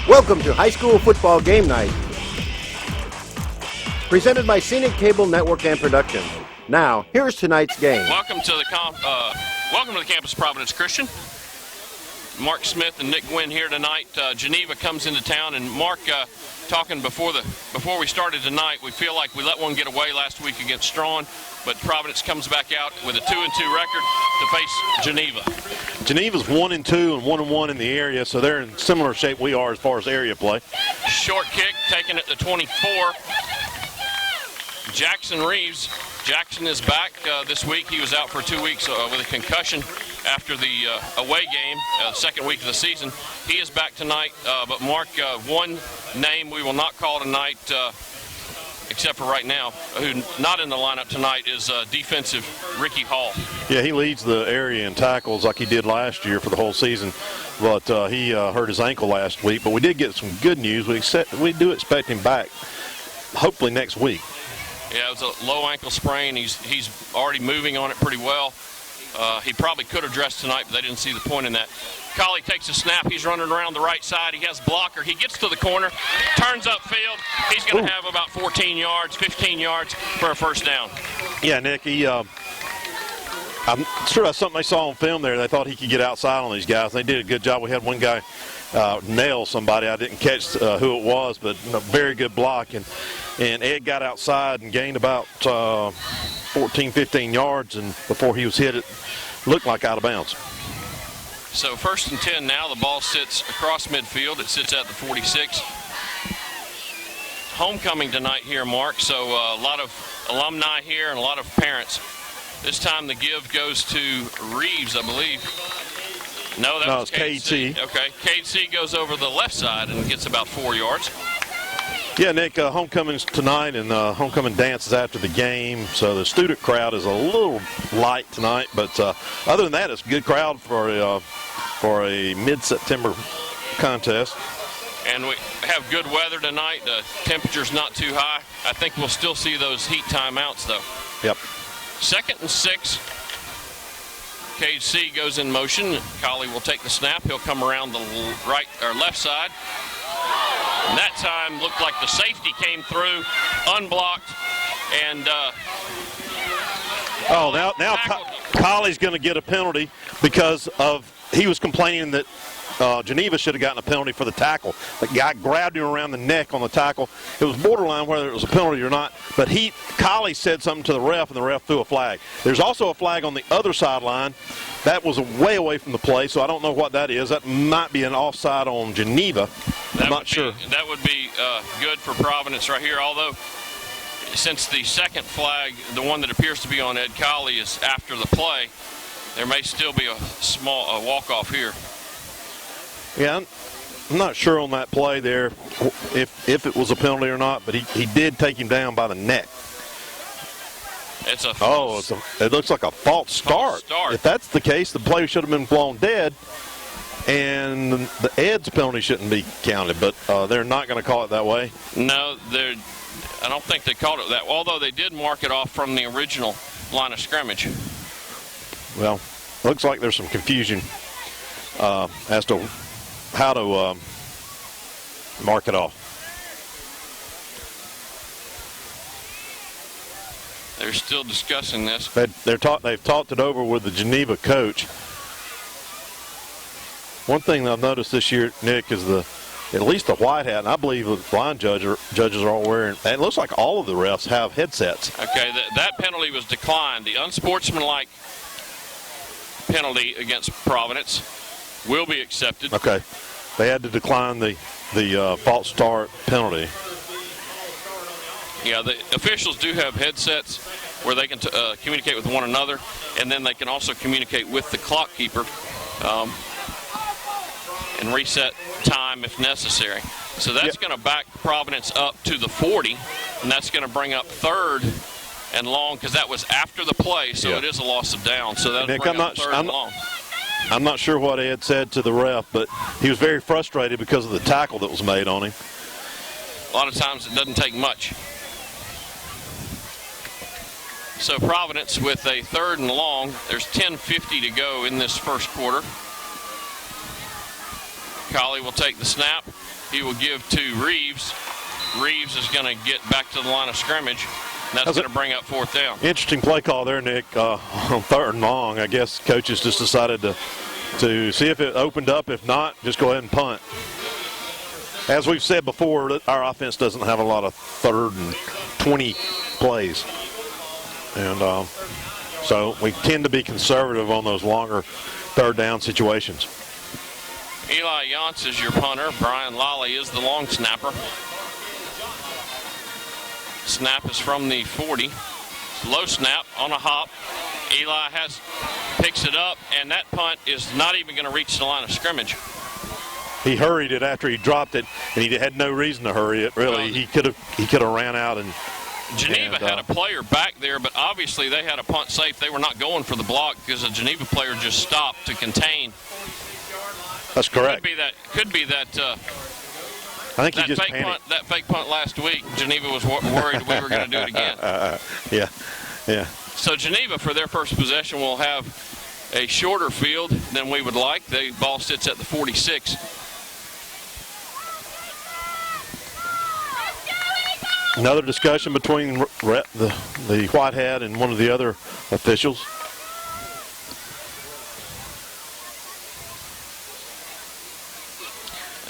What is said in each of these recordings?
Welcome to High School Football Game Night, presented by Scenic Cable Network and Production. Now, here's tonight's game. Welcome to the campus Providence Christian. Mark Smith and Nick Gwynn here tonight. Geneva comes into town, and Mark, talking before we started tonight, we feel like we let one get away last week against Strawn, but Providence comes back out with a 2-2 record to face Geneva. Geneva's 1-2 and 1-1 in the area, so they're in similar shape we are as far as area play. Short kick taken at the 24. Jackson Reeves. Jackson is back this week. He was out for 2 weeks with a concussion after the away game, second week of the season. He is back tonight, but Mark, one name we will not call tonight, except for right now, who not in the lineup tonight, is defensive Ricky Hall. Yeah, he leads the area in tackles like he did last year for the whole season, but he hurt his ankle last week. But we did get some good news. We do expect him back, hopefully next week. Yeah, it was a low ankle sprain. He's already moving on it pretty well. He probably could have dressed tonight, but they didn't see the point in that. Collie takes a snap. He's running around the right side. He has blocker. He gets to the corner, turns upfield. He's going to have about 14 yards, 15 yards for a first down. Yeah, Nick, I'm sure that's something they saw on film there. They thought he could get outside on these guys. They did a good job. We had one guy nail somebody. I didn't catch who it was, but a very good block. And Ed got outside and gained about 14, 15 yards, and before he was hit, it looked like out of bounds. So 1st and 10 now. The ball sits across midfield. It sits at the 46. Homecoming tonight here, Mark, so a lot of alumni here and a lot of parents. This time the give goes to Reeves, I believe. No, that was KC. Okay, KC goes over the left side and gets about 4 yards. Yeah, Nick, homecoming's tonight, and homecoming dance is after the game, so the student crowd is a little light tonight, but other than that, it's a good crowd for a mid-September contest. And we have good weather tonight. The temperature's not too high. I think we'll still see those heat timeouts, though. Yep. 2nd and 6. KC goes in motion. Collie will take the snap. He'll come around the right or left side. And that time looked like the safety came through, unblocked, and now Collie's going to get a penalty because he was complaining that Geneva should have gotten a penalty for the tackle. The guy grabbed him around the neck on the tackle. It was borderline whether it was a penalty or not, but Collie said something to the ref, and the ref threw a flag. There's also a flag on the other sideline. That was way away from the play, so I don't know what that is. That might be an offside on Geneva. I'm not sure. That would be good for Providence right here, although since the second flag, the one that appears to be on Ed Collie, is after the play, there may still be a small walk-off here. Yeah, I'm not sure on that play there if it was a penalty or not, but he did take him down by the neck. It looks like a false start. If that's the case, the play should have been blown dead, and the Ed's penalty shouldn't be counted, but they're not going to call it that way. No, I don't think they called it that, although they did mark it off from the original line of scrimmage. Well, looks like there's some confusion as to how to mark it off. They're still discussing this. They've talked it over with the Geneva coach. One thing that I've noticed this year, Nick, is at least the white hat, and I believe the blind judges are all wearing, and it looks like all of the refs have headsets. Okay, that penalty was declined. The unsportsmanlike penalty against Providence will be accepted. Okay. They had to decline the false start penalty. Yeah, the officials do have headsets where they can communicate with one another, and then they can also communicate with the clock keeper and reset time if necessary. So that's going to back Providence up to the 40, and that's going to bring up 3rd and long because that was after the play, so it is a loss of down. So that'll bring up 3rd and long. I'm not sure what Ed said to the ref, but he was very frustrated because of the tackle that was made on him. A lot of times it doesn't take much. So Providence with a 3rd and long. There's 10:50 to go in this first quarter. Collie will take the snap. He will give to Reeves. Reeves is going to get back to the line of scrimmage. And that's going to bring up 4th down. Interesting play call there, Nick. On 3rd and long, I guess coaches just decided to see if it opened up. If not, just go ahead and punt. As we've said before, our offense doesn't have a lot of 3rd and 20 plays. And so we tend to be conservative on those longer 3rd down situations. Eli Yance is your punter. Brian Lally is the long snapper. Snap is from the 40. Low snap on a hop. Eli picks it up, and that punt is not even going to reach the line of scrimmage. He hurried it after he dropped it, and he had no reason to hurry it. Really, he could have ran out and. Geneva had a player back there, but obviously they had a punt safe. They were not going for the block because a Geneva player just stopped to contain. That's correct. Could be that. I think he just panicked. That fake punt last week, Geneva was worried we were going to do it again. Yeah. So Geneva, for their first possession, will have a shorter field than we would like. The ball sits at the 46. Another discussion between the white hat and one of the other officials.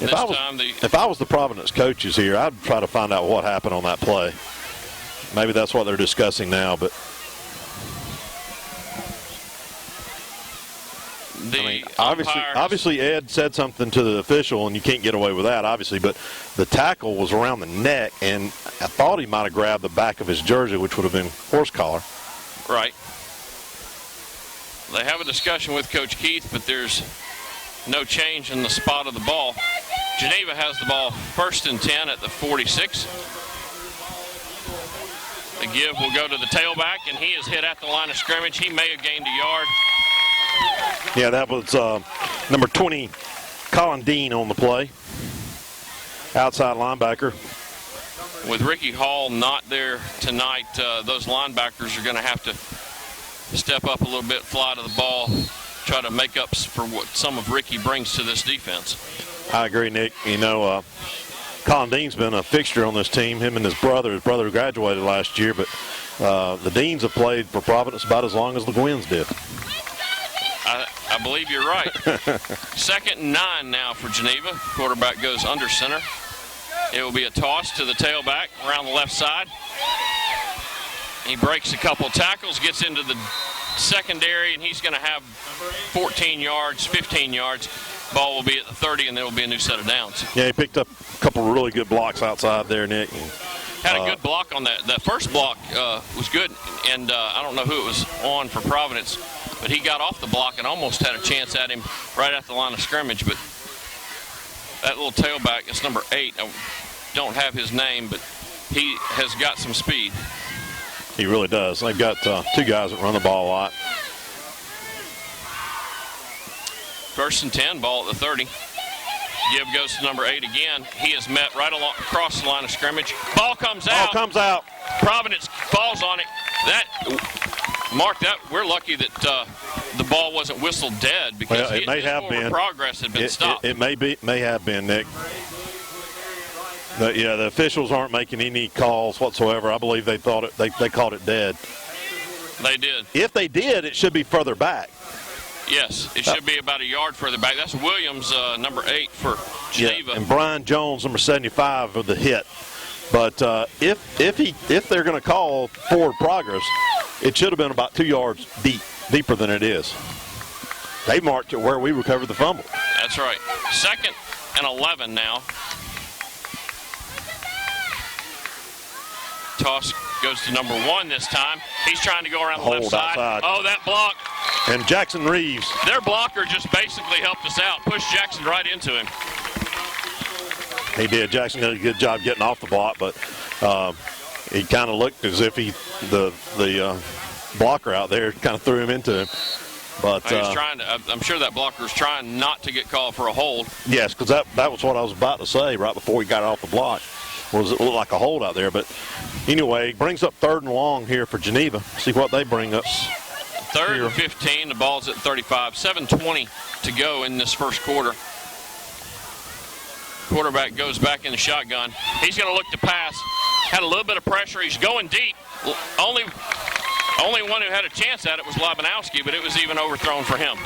If I was the Providence coaches here, I'd try to find out what happened on that play. Maybe that's what they're discussing now, but obviously Ed said something to the official, and you can't get away with that, obviously, but the tackle was around the neck, and I thought he might have grabbed the back of his jersey, which would have been horse collar. Right. They have a discussion with Coach Keith, but there's no change in the spot of the ball. Geneva has the ball 1st and 10 at the 46. The give will go to the tailback, and he is hit at the line of scrimmage. He may have gained a yard. Yeah, that was number 20, Colin Dean on the play. Outside linebacker. With Ricky Hall not there tonight, those linebackers are going to have to step up a little bit, fly to the ball, try to make up for what some of Ricky brings to this defense. I agree, Nick. You know, Colin Dean's been a fixture on this team. Him and his brother graduated last year, but the Deans have played for Providence about as long as the Gwynns did. I believe you're right. 2nd and 9 now for Geneva. Quarterback goes under center. It will be a toss to the tailback around the left side. He breaks a couple tackles, gets into the secondary, and he's going to have 14 yards, 15 yards. Ball will be at the 30, and there will be a new set of downs. Yeah, he picked up a couple of really good blocks outside there, Nick. Had a good block on that. That first block was good, and I don't know who it was on for Providence, but he got off the block and almost had a chance at him right at the line of scrimmage. But that little tailback, it's number 8. I don't have his name, but he has got some speed. He really does. They've got 2 guys that run the ball a lot. 1st and 10, ball at the 30. Give goes to number 8 again. He is met right along across the line of scrimmage. Ball comes out. Ball comes out. Providence falls on it. Mark, we're lucky that the ball wasn't whistled dead because it may have been. Progress had been stopped. It may have been, Nick. But yeah, the officials aren't making any calls whatsoever. I believe they thought they called it dead. They did. If they did, it should be further back. Yes, it should be about a yard further back. That's Williams, number 8 for Geneva. Yeah, and Brian Jones, number 75, with the hit. But if they're going to call forward progress, it should have been about 2 yards deeper than it is. They marked it where we recovered the fumble. That's right. 2nd and 11 now. Toss goes to number 1 this time. He's trying to go around the left side. Outside. Oh, that block. And Jackson Reeves. Their blocker just basically helped us out, pushed Jackson right into him. He did. Jackson did a good job getting off the block, but he kind of looked as if the blocker out there kind of threw him into him. But he's trying to. I'm sure that blocker was trying not to get called for a hold. Yes, because that was what I was about to say right before he got off the block. It looked like a hold out there, but anyway, brings up 3rd and long here for Geneva. See what they bring up. 3rd and 15. The ball's at 35. 7:20 to go in this first quarter. Quarterback goes back in the shotgun. He's going to look to pass. Had a little bit of pressure. He's going deep. Only one who had a chance at it was Labanowski, but it was even overthrown for him.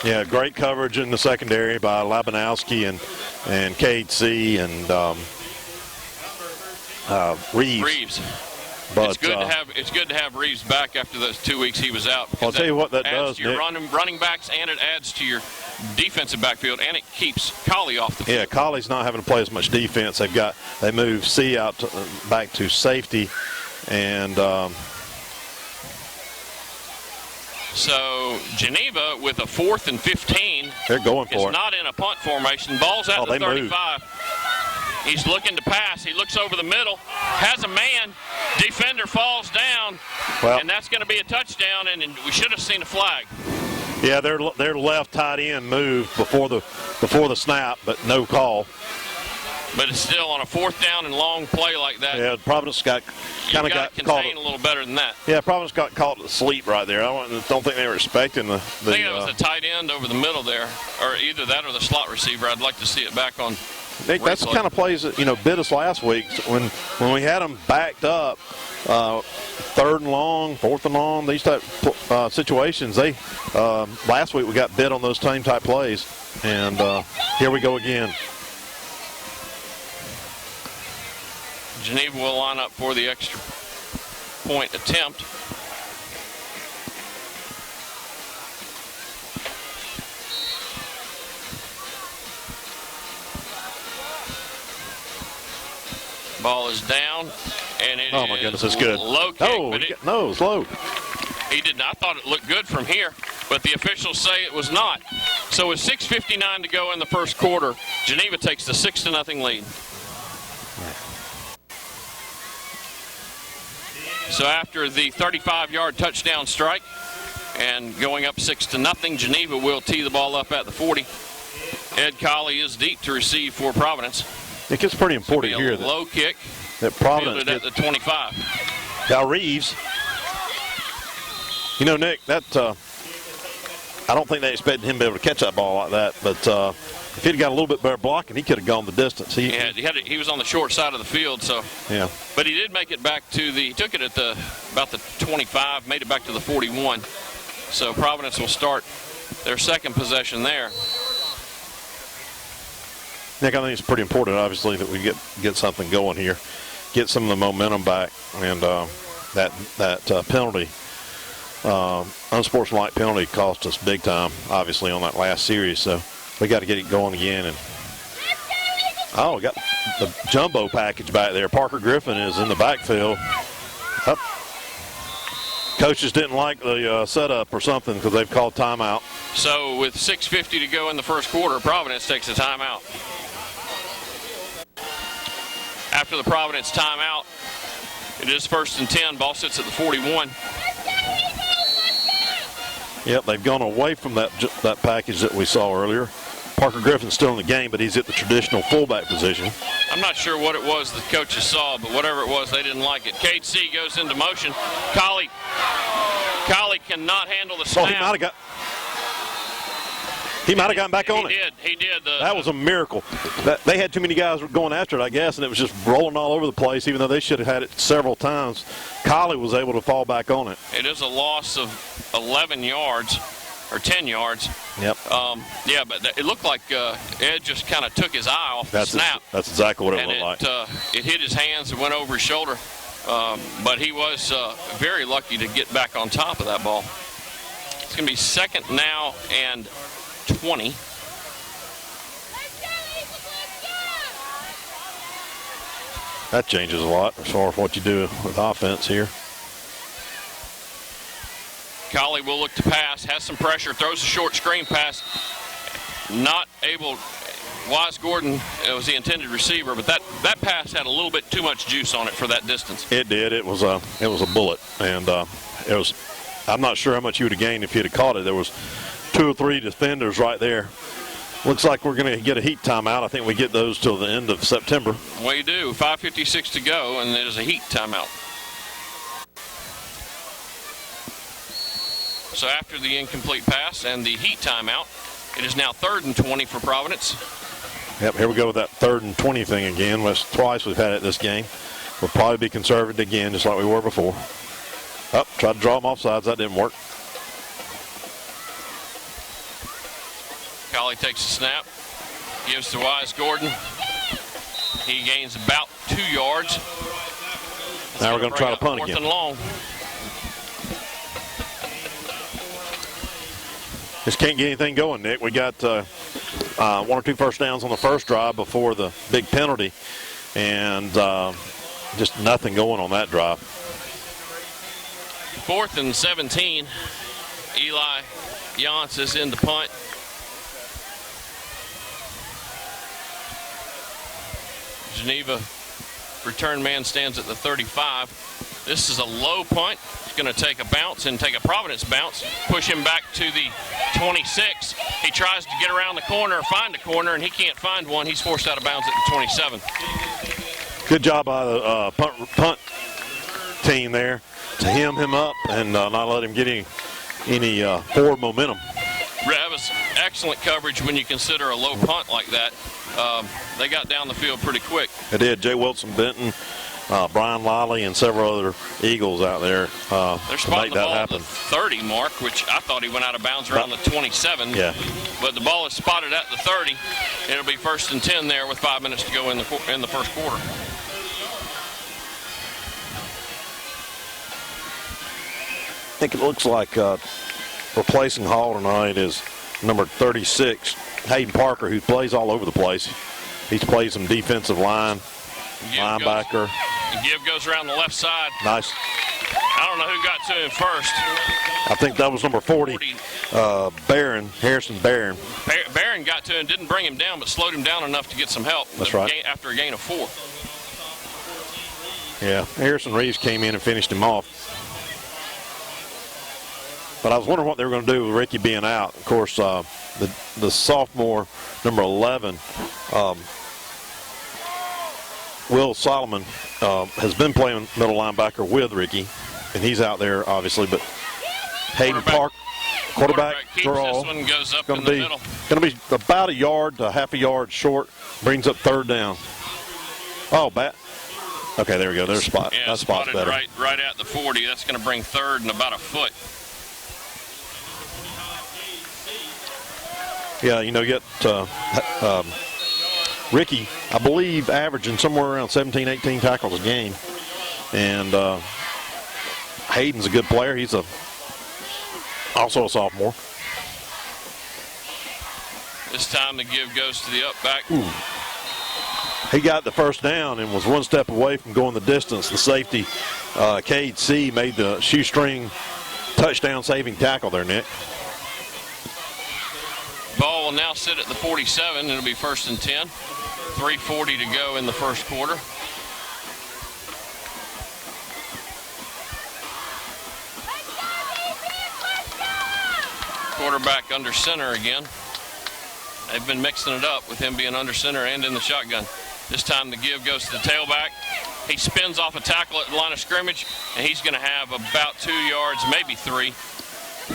Yeah, great coverage in the secondary by Labanowski and Cade C. and Reeves. But, it's good to have Reeves back after those 2 weeks he was out. I'll tell you what that adds does, to your Nick. running backs, and it adds to your defensive backfield, and it keeps Collie off the field. Yeah, Colley's not having to play as much defense. They moved C out back to safety, and so Geneva with a 4th and 15. They're going for it. It's not in a punt formation. Ball's at the 35. Move. He's looking to pass. He looks over the middle, has a man. Defender falls down, and that's going to be a touchdown, and we should have seen a flag. Yeah, their left tight end moved before the snap, but no call. But it's still on a 4th down and long play like that. Yeah, Providence got caught contained a little better than that. Yeah, Providence got caught asleep right there. I don't think they were expecting the. I think it was a tight end over the middle there, or either that or the slot receiver. I'd like to see it back on. Nick, that's the kind of plays that bit us last week when we had them backed up, 3rd and long, 4th and long, these type situations. Last week we got bit on those same type plays, and here we go again. Geneva will line up for the extra point attempt. Ball is down, and it oh my goodness, it's good. Low kick, it's low. He did not. I thought it looked good from here, but the officials say it was not. So with 6:59 to go in the first quarter, Geneva takes the 6-0 lead. So after the 35-yard touchdown strike and going up 6-0, Geneva will tee the ball up at the 40. Ed Colley is deep to receive for Providence. I think it's pretty important here that low kick that Providence at the 25. Now Reeves, Nick, that I don't think they expected him to be able to catch that ball like that, but if he'd got a little bit better blocking, he could have gone the distance. He was on the short side of the field, so yeah. But he did make it back to he took it at about the 25, made it back to the 41. So Providence will start their second possession there. Nick, I think it's pretty important, obviously, that we get something going here, get some of the momentum back, and that penalty, unsportsmanlike penalty, cost us big time, obviously, on that last series. So we got to get it going again. And we got the jumbo package back there. Parker Griffin is in the backfield. Up. Coaches didn't like the setup or something because they've called timeout. So with 6:50 to go in the first quarter, Providence takes a timeout. After the Providence timeout, it is 1st and 10. Ball sits at the 41. Yep, they've gone away from that package that we saw earlier. Parker Griffin's still in the game, but he's at the traditional fullback position. I'm not sure what it was the coaches saw, but whatever it was, they didn't like it. Cade C goes into motion. Colley cannot handle the snap. He might have gotten back on it. He did. That was a miracle. They had too many guys going after it, I guess, and it was just rolling all over the place, even though they should have had it several times. Colley was able to fall back on it. It is a loss of 11 yards or 10 yards. Yep. But it looked like Ed just kind of took his eye off the snap. That's exactly what it looked like. It hit his hands and went over his shoulder. But he was very lucky to get back on top of that ball. It's going to be 2nd now and 20. That changes a lot as far as what you do with offense here. Colley will look to pass, has some pressure, throws a short screen pass. Not able. Wise Gordon was the intended receiver, but that pass had a little bit too much juice on it for that distance. It did. It was a bullet, and it was. I'm not sure how much you would have gained if you'd have caught it. There was 2 or 3 defenders right there. Looks like we're going to get a heat timeout. I think we get those till the end of September. Well, you do. 5:56 to go, and there's a heat timeout. So after the incomplete pass and the heat timeout, it is now 3rd and 20 for Providence. Yep, here we go with that 3rd and 20 thing again. That's twice we've had it this game. We'll probably be conservative again, just like we were before. Tried to draw them off sides. That didn't work. Collie takes a snap, gives to Wise Gordon. He gains about 2 yards. Now we're going to try to punt again. 4th and long. Just can't get anything going, Nick. We got 1 or 2 first downs on the first drive before the big penalty, and just nothing going on that drive. 4th and 17. Eli Yance is in to punt. Geneva return man stands at the 35. This is a low punt. He's going to take a bounce and take a Providence bounce, push him back to the 26. He tries to get around the corner, find a corner, and he can't find one. He's forced out of bounds at the 27. Good job by the punt team there to hem him up and not let him get any forward momentum. That was excellent coverage when you consider a low punt like that. They got down the field pretty quick. They did. Jay Wilson Benton, Brian Liley, and several other Eagles out there They're to spotting make the that ball happen. at the 30 mark, which I thought he went out of bounds around the 27. Yeah. But the ball is spotted at the 30. It'll be 1st and 10 there with 5 minutes to go in the first quarter. I think it looks like replacing Hall tonight is number 36, Hayden Parker, who plays all over the place. He's played some defensive line, linebacker. Give goes around the left side. Nice. I don't know who got to him first. I think that was number 40, Harrison Barron. Barron got to him, didn't bring him down, but slowed him down enough to get some help. That's right. After a gain of 4. Yeah, Harrison Reeves came in and finished him off. But I was wondering what they were going to do with Ricky being out. Of course, the sophomore, number 11, Will Solomon, has been playing middle linebacker with Ricky, and he's out there, obviously. But Hayden Park, quarterback draw, this one goes up going in to the be middle. going to be about a yard to half a yard short. Brings up 3rd down. Oh, okay, there we go. There's a spot. Yeah, that spot's better. Right at the 40. That's going to bring 3rd and about a foot. Yeah, you get Ricky, I believe, averaging somewhere around 17, 18 tackles a game. And Hayden's a good player. He's also a sophomore. This time the give goes to the up back. Ooh. He got the first down and was 1 step away from going the distance. The safety, Cade C, made the shoestring touchdown-saving tackle there, Nick. Ball will now sit at the 47. It'll be 1st and 10. 3:40 to go in the first quarter. Quarterback under center again. They've been mixing it up with him being under center and in the shotgun. This time the give goes to the tailback. He spins off a tackle at the line of scrimmage, and he's going to have about 2 yards, maybe 3.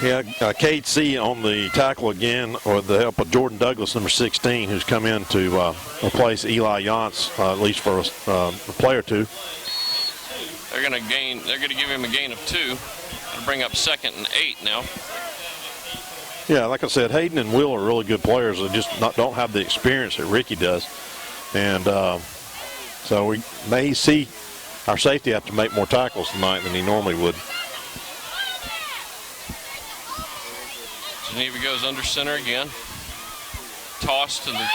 Yeah, Cade C on the tackle again with the help of Jordan Douglas, number 16, who's come in to replace Eli Yance, at least for a play or two. They're going to give him a gain of 2. That'll bring up 2nd and 8 now. Yeah, like I said, Hayden and Will are really good players. They just don't have the experience that Ricky does. And so we may see our safety have to make more tackles tonight than he normally would. Geneva goes under center again. Toss to the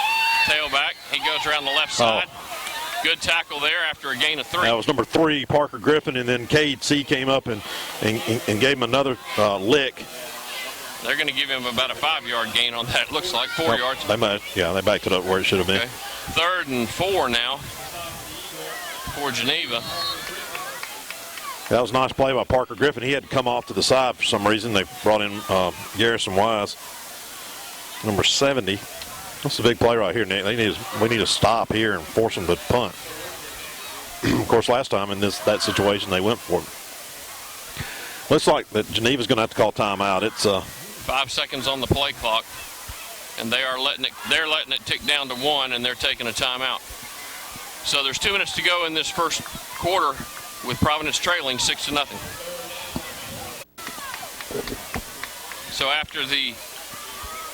tailback. He goes around the left side. Good tackle there after a gain of 3. That was number 3, Parker Griffin, and then Cade C came up and gave him another lick. They're going to give him about a 5-yard gain on that. Looks like 4 yards. They might, they backed it up where it should have been. Okay. 3rd and 4 now for Geneva. That was a nice play by Parker Griffin. He had to come off to the side for some reason. They brought in Garrison Wise, number 70. That's a big play right here, Nick. We need to stop here and force them to punt. Of course, last time in that situation, they went for it. Looks like that Geneva's going to have to call timeout. It's 5 seconds on the play clock. and they're letting it tick down to 1, and they're taking a timeout. So there's 2 minutes to go in this first quarter with Providence trailing 6-0. So after the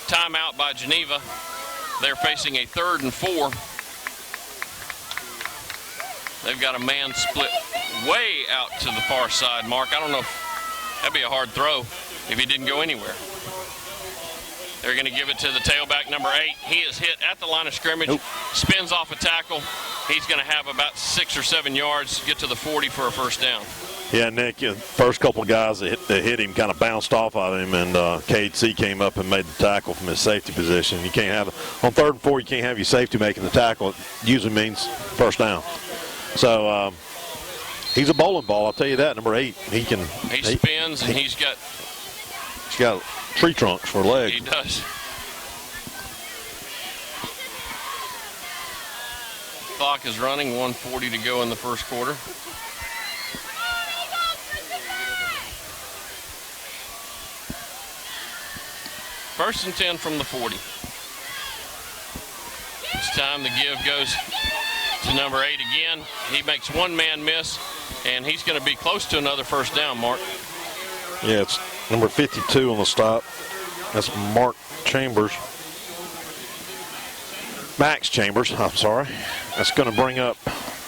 timeout by Geneva, they're facing a 3rd and 4. They've got a man split way out to the far side, Mark. I don't know if that'd be a hard throw if he didn't go anywhere. They're going to give it to the tailback, number 8. He is hit at the line of scrimmage, spins off a tackle. He's going to have about 6 or 7 yards, get to the 40 for a first down. Yeah, Nick, first couple of guys that hit him kind of bounced off of him, and KC came up and made the tackle from his safety position. You can't have on 3rd and 4. You can't have your safety making the tackle. It usually means first down. So he's a bowling ball. I'll tell you that. Number 8, he spins, and he's got tree trunks for legs. He does. Clock is running. 1:40 to go in the first quarter. First and 10 from the 40. This time the give goes to number 8 again. He makes one man miss, and he's going to be close to another first down, Mark. Yeah, it's number 52 on the stop. That's Max Chambers, I'm sorry. That's going to bring up,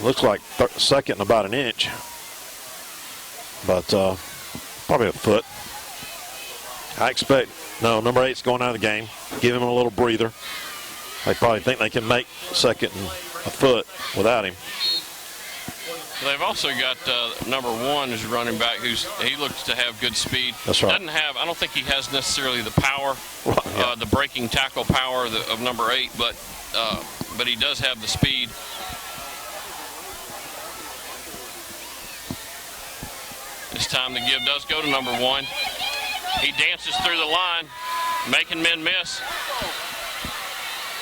looks like second and about an inch. But probably a foot. I expect, no, number 8's going out of the game. Give him a little breather. They probably think they can make second and a foot without him. They've also got number 1 who's running back. He looks to have good speed. That's right. I don't think he has necessarily the power, the breaking tackle power of number 8, but he does have the speed. This time the give does go to number 1. He dances through the line, making men miss.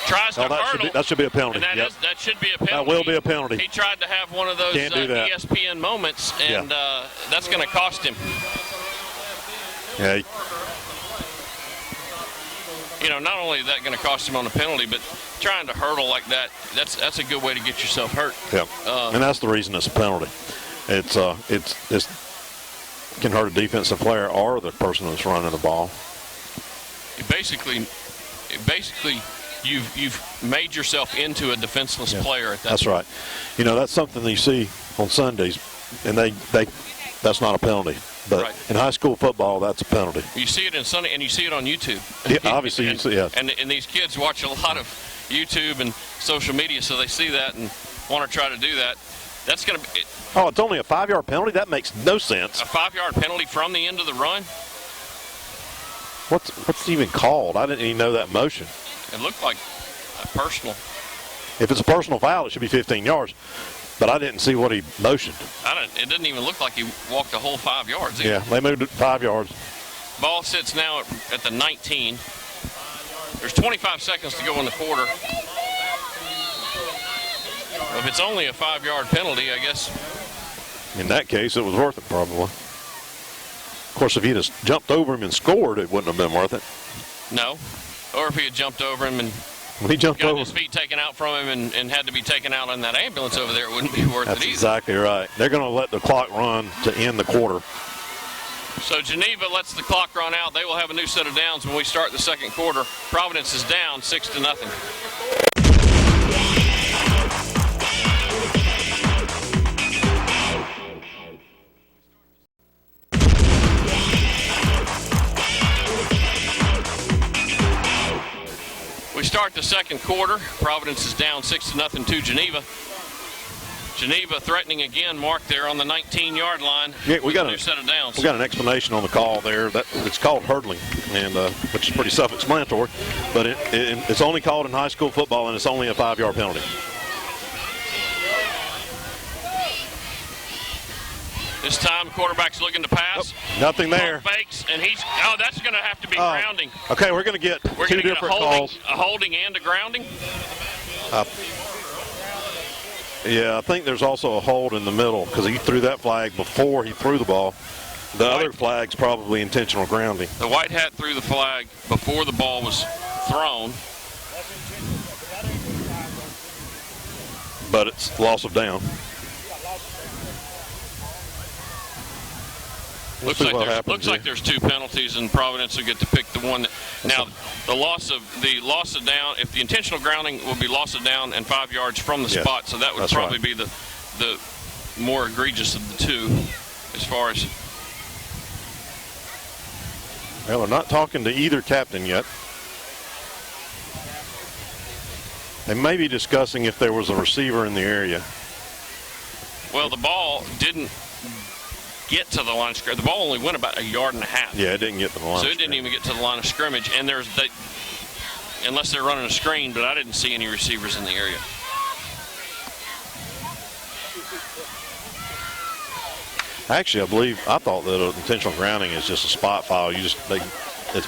Tries to hurdle. That should be a penalty. And that should be a penalty. That will be a penalty. He tried to have one of those ESPN moments, and that's going to cost him. Yeah. Not only is that going to cost him on a penalty, but trying to hurdle like that, that's a good way to get yourself hurt. Yeah. And that's the reason it's a penalty. It's can hurt a defensive player or the person that's running the ball. Basically, you've made yourself into a defenseless player at that That's point. right. That's something that you see on Sundays, and that's not a penalty. But in high school football, that's a penalty. You see it in Sunday, and you see it on YouTube. Yeah, obviously, you see it. And these kids watch a lot of YouTube and social media, so they see that and want to try to do that. That's going to be... Oh, it's only a 5-yard penalty? That makes no sense. A 5-yard penalty from the end of the run? What's even called? I didn't even know that motion. It looked like a personal. If it's a personal foul, it should be 15 yards. But I didn't see what he motioned. It didn't even look like he walked the whole 5 yards either. Yeah, they moved it 5 yards. Ball sits now at the 19. There's 25 seconds to go in the quarter. If it's only a 5-yard penalty, I guess. In that case, it was worth it probably. Of course, if he'd have jumped over him and scored, it wouldn't have been worth it. No. Or if he had jumped over him and when he jumped got over, his feet taken out from him and had to be taken out in that ambulance over there, it wouldn't be worth it either. That's exactly right. They're going to let the clock run to end the quarter. So Geneva lets the clock run out. They will have a new set of downs when we start the second quarter. Providence is down 6-0. We start the second quarter. Providence is down 6-0 to Geneva. Geneva threatening again, Mark, there on the 19-yard line. Yeah, we got a new set of downs. We got an explanation on the call there. That it's called hurdling, and which is pretty self-explanatory. But it's only called in high school football, and it's only a 5-yard penalty. This time, the quarterback's looking to pass. Oh, nothing there. Fakes, and that's going to have to be grounding. Okay, we're going to get two different calls. A holding and a grounding. Yeah, I think there's also a hold in the middle because he threw that flag before he threw the ball. The other flag's probably intentional grounding. The white hat threw the flag before the ball was thrown. But it's loss of down. Looks like there's 2 penalties, and Providence will get to pick the one. Now, the loss of down. If the intentional grounding will be loss of down and 5 yards from the spot, so that would probably be the more egregious of the 2, as far as. Well, they're not talking to either captain yet. They may be discussing if there was a receiver in the area. Well, the ball didn't get to the line of scrimmage. The ball only went about 1.5 yards. Yeah, it didn't get to the line. So it didn't even get to the line of scrimmage. And unless they're running a screen, but I didn't see any receivers in the area. Actually, I thought that intentional grounding is just a spot foul. It's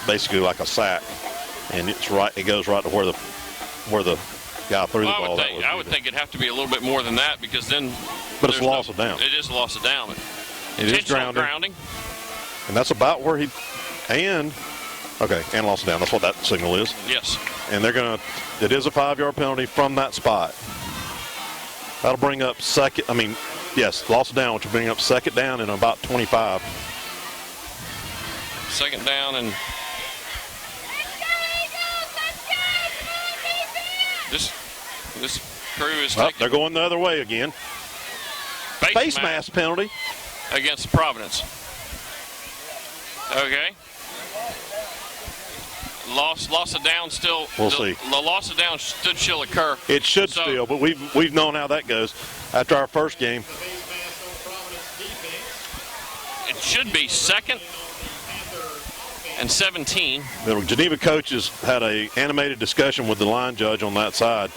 basically like a sack, and it goes right to where the guy threw the ball. I would think it'd have to be a little bit more than that, because then. But it's a loss of down. It is a loss of down. It is grounding. And that's about where and loss of down. That's what that signal is. Yes. And it is a 5-yard penalty from that spot. That'll bring up loss of down, which will bring up second down in about 25. Second down, and this crew is they're going the other way again. Face mask penalty against Providence. Okay. Loss of down still. We'll see. The loss of down should still occur. It should still, but we've known how that goes after our first game. It should be 2nd and 17. The Geneva coaches had an animated discussion with the line judge on that side.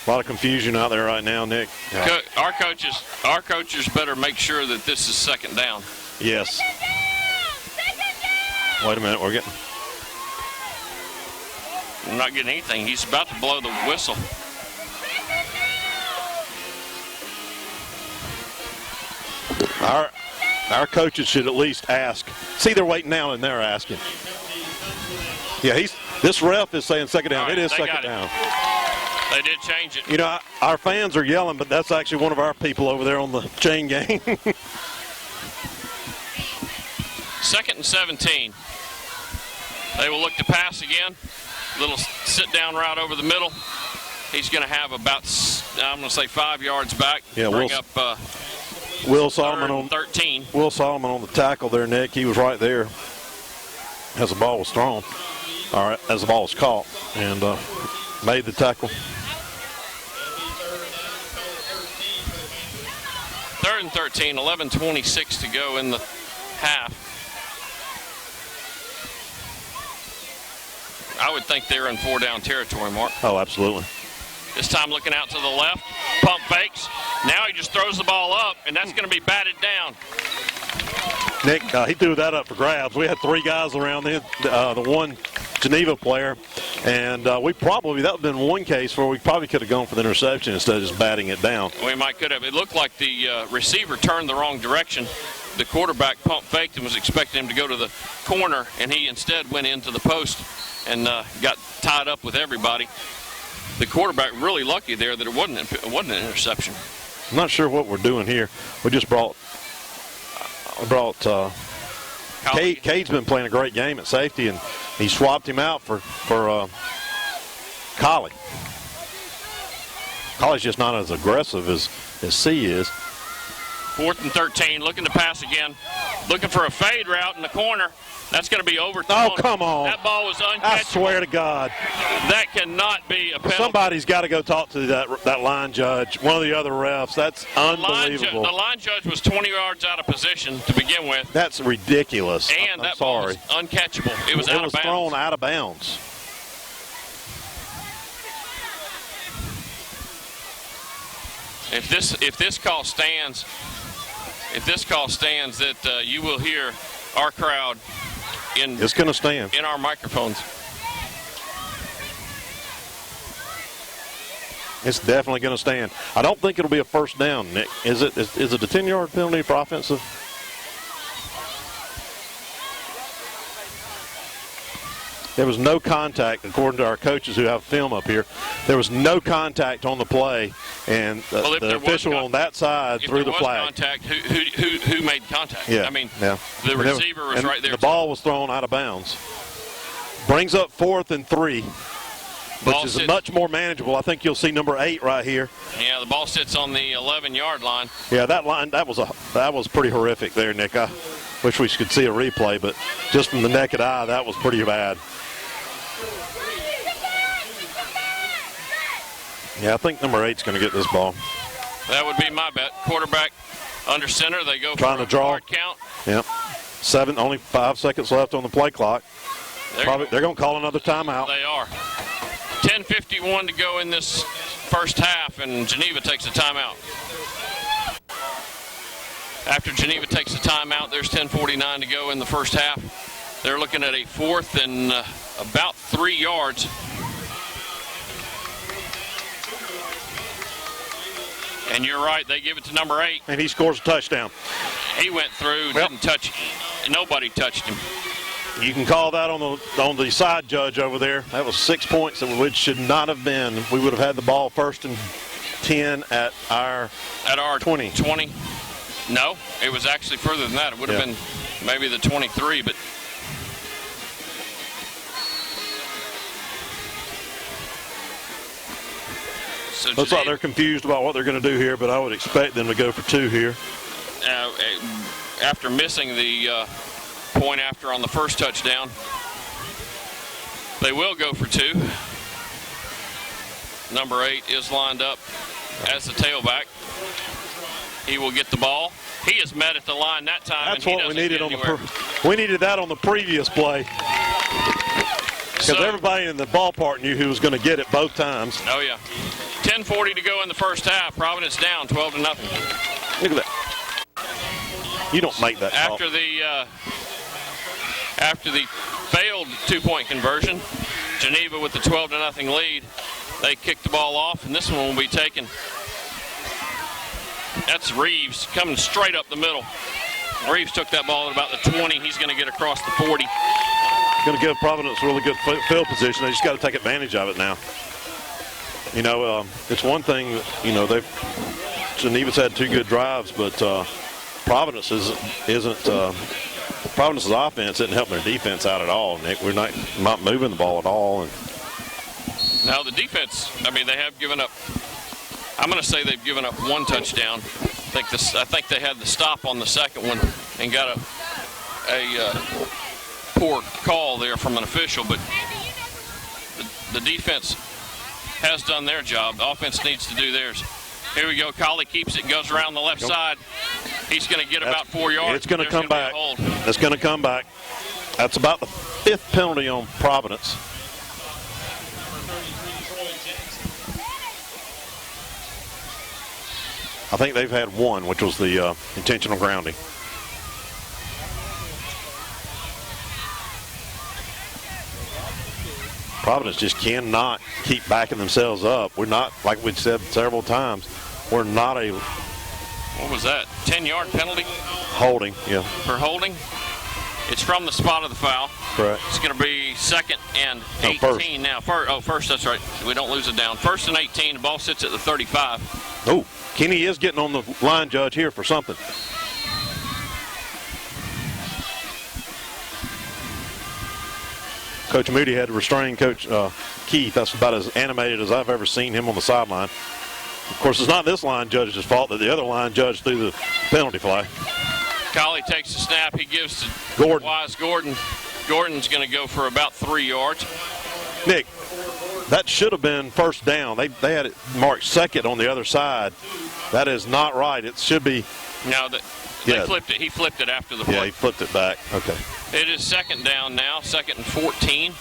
A lot of confusion out there right now, Nick. Our coaches better make sure that this is second down. Yes. Wait a minute, I'm not getting anything. He's about to blow the whistle. Our coaches should at least ask. See, they're waiting now and they're asking. Yeah, this ref is saying second down. Right, it is second down. They did change it. You know, our fans are yelling, but that's actually one of our people over there on the chain gang. 2nd and 17. They will look to pass again. Little sit-down route over the middle. He's going to have about, 5 yards back. Yeah, bring up Will Solomon on 13. Will Solomon on the tackle there, Nick. He was right there as the ball was thrown, or as the ball was caught, and made the tackle. 3rd and 13, 11:26 to go in the half. I would think they're in 4-down territory, Mark. Oh, absolutely. This time looking out to the left, pump fakes. Now he just throws the ball up, and that's going to be batted down. Nick, he threw that up for grabs. We had 3 guys around the one Geneva player, and that would have been one case where we probably could have gone for the interception instead of just batting it down. We might could have. It looked like the receiver turned the wrong direction. The quarterback pump faked and was expecting him to go to the corner, and he instead went into the post and got tied up with everybody. The quarterback really lucky there that it wasn't an interception. I'm not sure what we're doing here. We just brought Cade's been playing a great game at safety, and he swapped him out for Collie. Collie's just not as aggressive as C is. 4th and 13, looking to pass again. Looking for a fade route in the corner. That's going to be overthrown. Oh, come on. That ball was uncatchable. I swear to God. That cannot be a penalty. Somebody's got to go talk to that line judge, one of the other refs. That's unbelievable. The line judge was 20 yards out of position to begin with. That's ridiculous. And that ball was uncatchable. It was out of bounds. It was thrown out of bounds. If this call stands, that you will hear our crowd it's going to stand in our microphones. It's definitely going to stand. I don't think it'll be a first down, Nick. Is it a 10-yard penalty for offensive? There was no contact, according to our coaches who have film up here. There was no contact on the play, and the official on that side threw the flag. If there was contact, who made contact? Yeah, I mean, yeah. The receiver was right there. The ball was thrown out of bounds. Brings up 4th and 3, which is much more manageable. I think you'll see number 8 right here. Yeah, the ball sits on the 11-yard line. Yeah, that was pretty horrific there, Nick. I wish we could see a replay, but just from the naked eye, that was pretty bad. Yeah, I think number 8's going to get this ball. That would be my bet. Quarterback under center. They go trying for to draw. Hard count. Yep. Only 5 seconds left on the play clock. They're going to call another timeout. They are. 10:51 to go in this first half, and Geneva takes a timeout. After Geneva takes a timeout, there's 10:49 to go in the first half. They're looking at a 4th and about 3 yards. And you're right, they give it to number 8. And he scores a touchdown. He went through, didn't touch, nobody touched him. You can call that on the side judge over there. That was 6 points that should not have been. We would have had the ball 1st and 10 at our 20. 20. No, it was actually further than that. It would have been maybe the 23, but so looks like they're confused about what they're going to do here, but I would expect them to go for 2 here. After missing the point after on the first touchdown, they will go for 2. Number 8 is lined up as the tailback. He will get the ball. He is met at the line that time. That's what we needed we needed that on the previous play. Because everybody in the ballpark knew who was going to get it both times. Oh, yeah. 10:40 to go in the first half. Providence down 12-0. Look at that. You don't make that call. After the failed 2-point conversion, Geneva with the 12-0 lead, they kicked the ball off, and this one will be taken. That's Reeves coming straight up the middle. Reeves took that ball at about the 20. He's going to get across the 40. Going to give Providence a really good field position. They just got to take advantage of it now. You know, it's one thing, you know, Geneva's had 2 good drives, but Providence's offense isn't helping their defense out at all, Nick. We're not moving the ball at all. And now the defense, I mean, they have given up. I'm going to say they've given up 1 touchdown. I think they had the stop on the second one and got a poor call there from an official, but the defense has done their job. The offense needs to do theirs. Here we go. Colley keeps it and goes around the left side. He's going to get about 4 yards. It's going to come back. It's going to come back. That's about the 5th penalty on Providence. I think they've had 1, which was the intentional grounding. Providence just cannot keep backing themselves up. We're not, like we've said several times, we're not a... What was that? 10-yard penalty? Holding, yeah. For holding? It's from the spot of the foul. Correct. It's going to be 2nd and 18 now. First, that's right. We don't lose it down. 1st and 18. The ball sits at the 35. Oh, Kenny is getting on the line judge here for something. Coach Moody had to restrain Coach Keith. That's about as animated as I've ever seen him on the sideline. Of course, it's not this line judge's fault that the other line judge threw the penalty flag. Colley takes the snap. He gives to Gordon. Wise Gordon. Gordon's going to go for about 3 yards. Nick, that should have been first down. They had it marked 2nd on the other side. That is not right. It should be. No, they flipped it. He flipped it after the play. Yeah, he flipped it back. Okay. It is 2nd down now, 2nd and 14.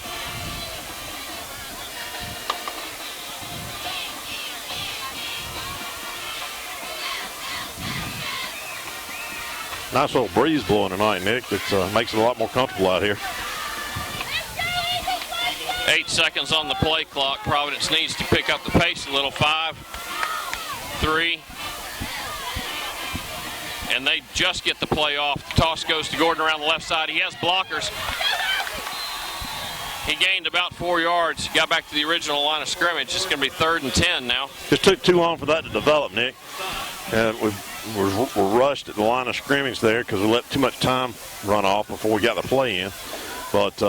Nice little breeze blowing tonight, Nick. It makes it a lot more comfortable out here. 8 seconds on the play clock. Providence needs to pick up the pace a little. 5, 3, and they just get the play off. The toss goes to Gordon around the left side. He has blockers. He gained about 4 yards. Got back to the original line of scrimmage. It's going to be 3rd and 10 now. Just took too long for that to develop, Nick. And we're rushed at the line of scrimmage there because we let too much time run off before we got the play in. But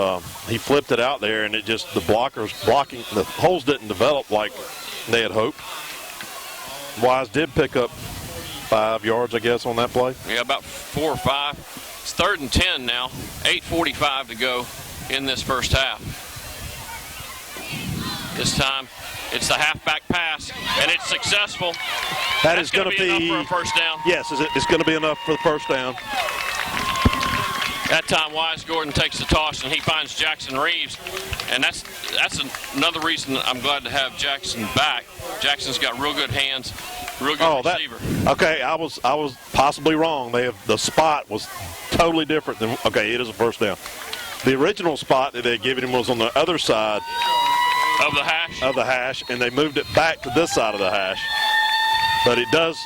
he flipped it out there, and it just, the holes didn't develop like they had hoped. Wise did pick up 5 yards, I guess, on that play. Yeah, about 4 or 5. It's 3rd and 10 now. 8:45 to go in this first half. This time, it's the halfback pass, and it's successful. That's going to be enough for a first down. Yes, it's going to be enough for the first down. That time, Wise Gordon takes the toss, and he finds Jackson Reeves. And that's another reason I'm glad to have Jackson back. Jackson's got real good hands, real good receiver. Okay, I was possibly wrong. The spot was totally different than, okay, it is a first down. The original spot that they had given him was on the other side of the hash, and they moved it back to this side of the hash. But it does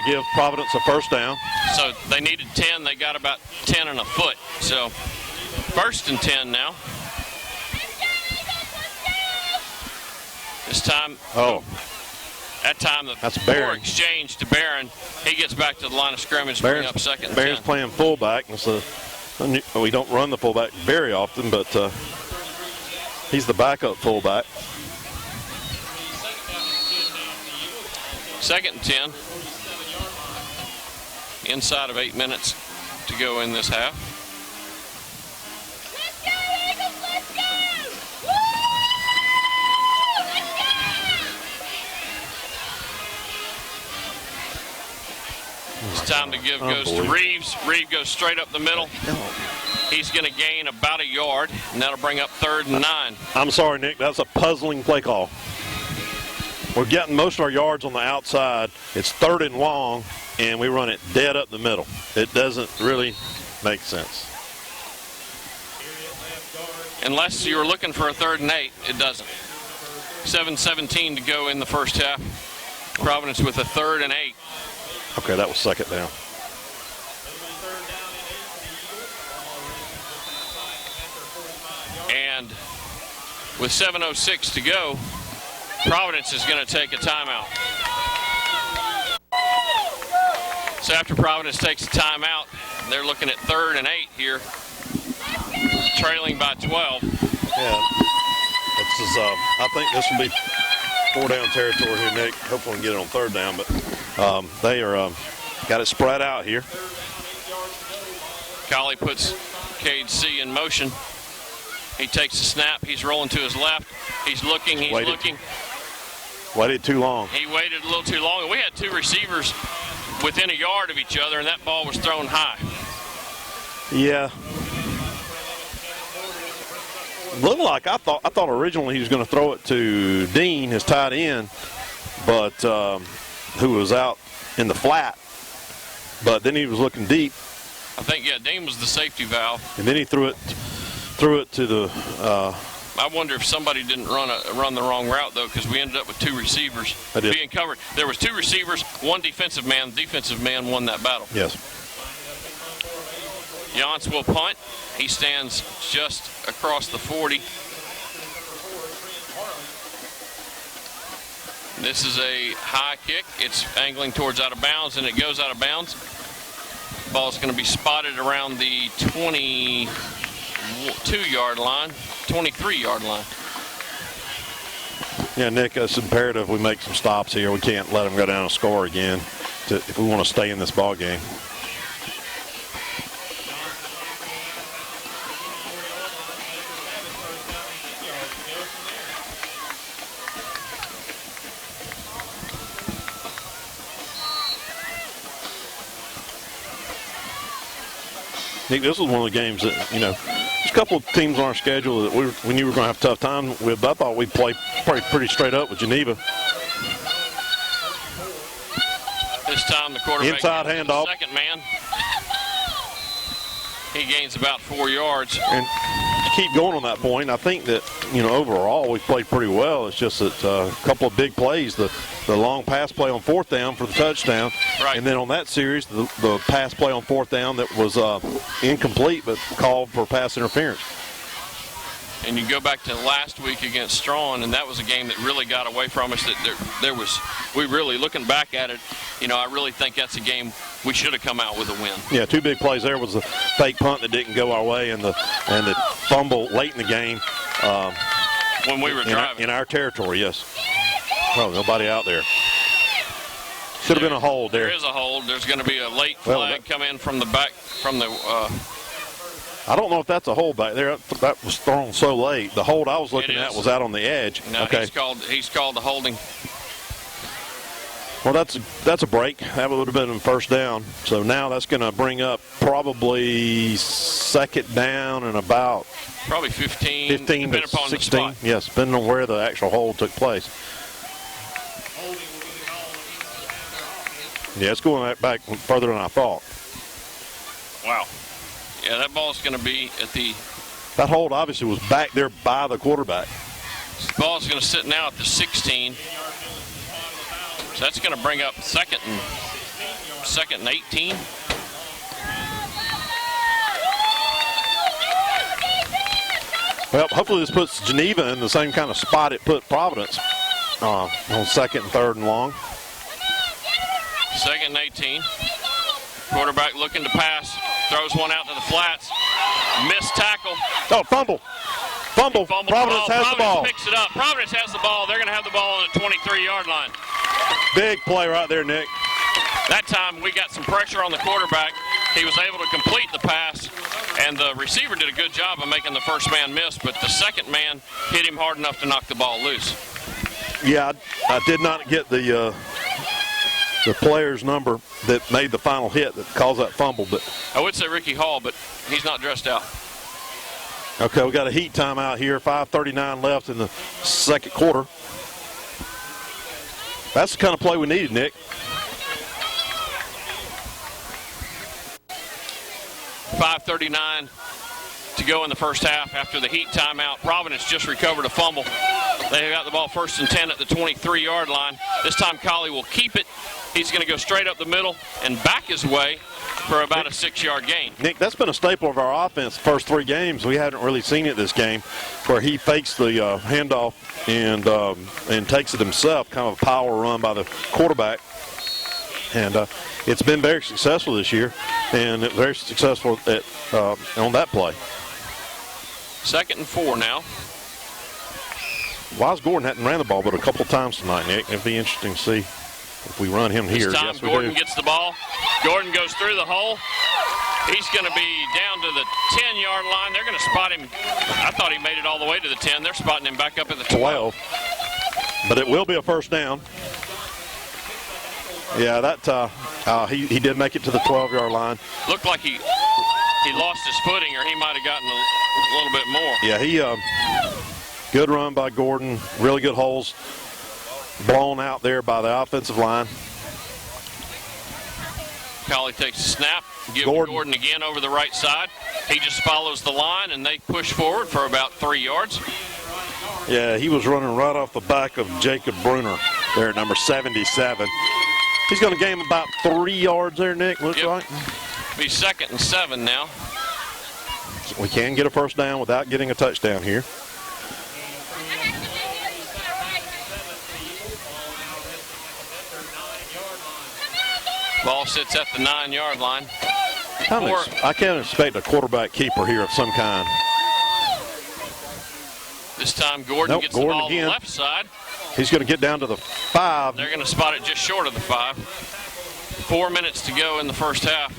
give Providence a first down. So they needed 10. They got about 10 and a foot. So 1st and 10 now. This time, that time the poor exchange to Barron. He gets back to the line of scrimmage, bring up 2nd and 10. Barron's playing fullback, and so we don't run the fullback very often, but he's the backup fullback. 2nd and 10. Inside of 8 minutes to go in this half. It's time to give goes to Reeves. Reeves goes straight up the middle. He's going to gain about a yard, and that'll bring up 3rd and 9. I'm sorry, Nick. That's a puzzling play call. We're getting most of our yards on the outside. It's 3rd and long, and we run it dead up the middle. It doesn't really make sense. Unless you were looking for a 3rd and 8, it doesn't. 7:17 to go in the first half. Providence with a 3rd and 8. Okay, that was 2nd down. And with 7:06 to go, Providence is going to take a timeout. So after Providence takes a timeout, they're looking at 3rd and 8 here, trailing by 12. Yeah, I think this will be 4-down territory here, Nick. Hopefully we can get it on 3rd down, but they are got it spread out here. Colley puts Cade C in motion. He takes the snap. He's rolling to his left. He's looking. He's looking. Waited too long. He waited a little too long. And we had 2 receivers within a yard of each other, and that ball was thrown high. Yeah. Looked like I thought originally he was going to throw it to Dean, his tight end, but who was out in the flat. But then he was looking deep. I think, yeah, Dean was the safety valve. And then he threw it to the. I wonder if somebody didn't run the wrong route, though, because we ended up with 2 receivers being covered. There was 2 receivers, 1 defensive man. The defensive man won that battle. Yes. Yance will punt. He stands just across the 40. This is a high kick. It's angling towards out of bounds, and it goes out of bounds. Ball's going to be spotted around the 22-yard line, 23-yard line. Yeah, Nick, it's imperative we make some stops here. We can't let them go down and score again if we want to stay in this ball game. Nick, this was one of the games that, there's a couple of teams on our schedule that we knew we were going to have a tough time with. I thought we'd play pretty straight up with Geneva. This time the quarterback inside handoff. Second man. He gains about 4 yards. And keep going on that point. I think that, overall we played pretty well. It's just that a couple of big plays, the long pass play on fourth down for the touchdown. Right. And then on that series, the pass play on fourth down that was incomplete but called for pass interference. And you go back to last week against Strawn, and that was a game that really got away from us. We really, looking back at it, I really think that's a game we should have come out with a win. Yeah, two big plays there was the fake punt that didn't go our way and the fumble late in the game. When we were driving. In our territory, yes. Oh, nobody out there. Should have been a hold there. There is a hold. There's going to be a late flag come in from the back, from the I don't know if that's a hold back there. That was thrown so late. The hold I was looking at was out on the edge. No, okay. He's called the holding. Well, that's a break. That would have been a first down. So now that's going to bring up probably second down and about probably 15 to depending upon 16. the spot. Yes, depending on where the actual hold took place. Yeah, it's going back further than I thought. Wow. Yeah, that ball's going to be at the... That hold obviously was back there by the quarterback. The ball's going to sit now at the 16. So that's going to bring up second and 18. Well, hopefully this puts Geneva in the same kind of spot it put Providence on second and third and long. Second and 18. Quarterback looking to pass. Throws one out to the flats. Missed tackle. Oh, fumble. Providence has the ball. Picks it up. Providence has the ball. They're going to have the ball on the 23-yard line. Big play right there, Nick. That time we got some pressure on the quarterback. He was able to complete the pass, and the receiver did a good job of making the first man miss, but the second man hit him hard enough to knock the ball loose. Yeah, I did not get the player's number that made the final hit that caused that fumble. But I would say Ricky Hall, but he's not dressed out. Okay, we got a heat timeout here. 5:39 left in the second quarter. That's the kind of play we needed, Nick. .539 to go in the first half after the heat timeout. Providence just recovered a fumble. They got the ball first and 10 at the 23-yard line. This time Colley will keep it. He's going to go straight up the middle and back his way for about a 6-yard gain. Nick, that's been a staple of our offense the first three games. We haven't really seen it this game, where he fakes the handoff and takes it himself, kind of a power run by the quarterback. And it's been very successful this year, and very successful on that play. 2nd and 4 now. Wise Gordon hadn't ran the ball but a couple of times tonight, Nick. It'd be interesting to see if we run him here. This time yes, Gordon gets the ball. Gordon goes through the hole. He's going to be down to the 10-yard line. They're going to spot him. I thought he made it all the way to the 10. They're spotting him back up at the 12. But it will be a first down. Yeah, that he did make it to the 12-yard line. Looked like he lost his footing, or he might have gotten a little bit more. Yeah, good run by Gordon. Really good holes blown out there by the offensive line. Colley takes a snap, gives Gordon again over the right side. He just follows the line, and they push forward for about 3 yards. Yeah, he was running right off the back of Jacob Bruner there at number 77. He's going to gain about 3 yards there, Nick, looks like. Be 2nd and 7 now. We can get a first down without getting a touchdown here. Ball sits at the 9-yard line. I can't expect a quarterback keeper here of some kind. This time Gordon gets the ball on the left side. He's going to get down to the 5. They're going to spot it just short of the 5. 4 minutes to go in the first half.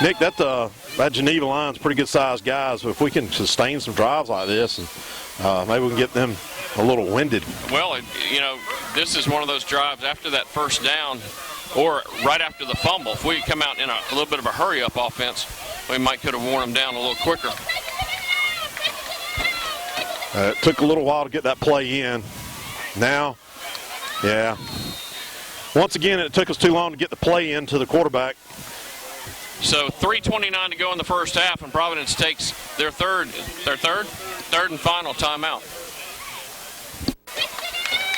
Nick, that Geneva line's pretty good-sized guys. But if we can sustain some drives like this, and maybe we can get them a little winded. Well, this is one of those drives after that first down or right after the fumble. If we come out in a little bit of a hurry-up offense, we might could have worn them down a little quicker. It took a little while to get that play in. Now, yeah. Once again, it took us too long to get the play in to the quarterback. So 3:29 to go in the first half, and Providence takes their third and final timeout.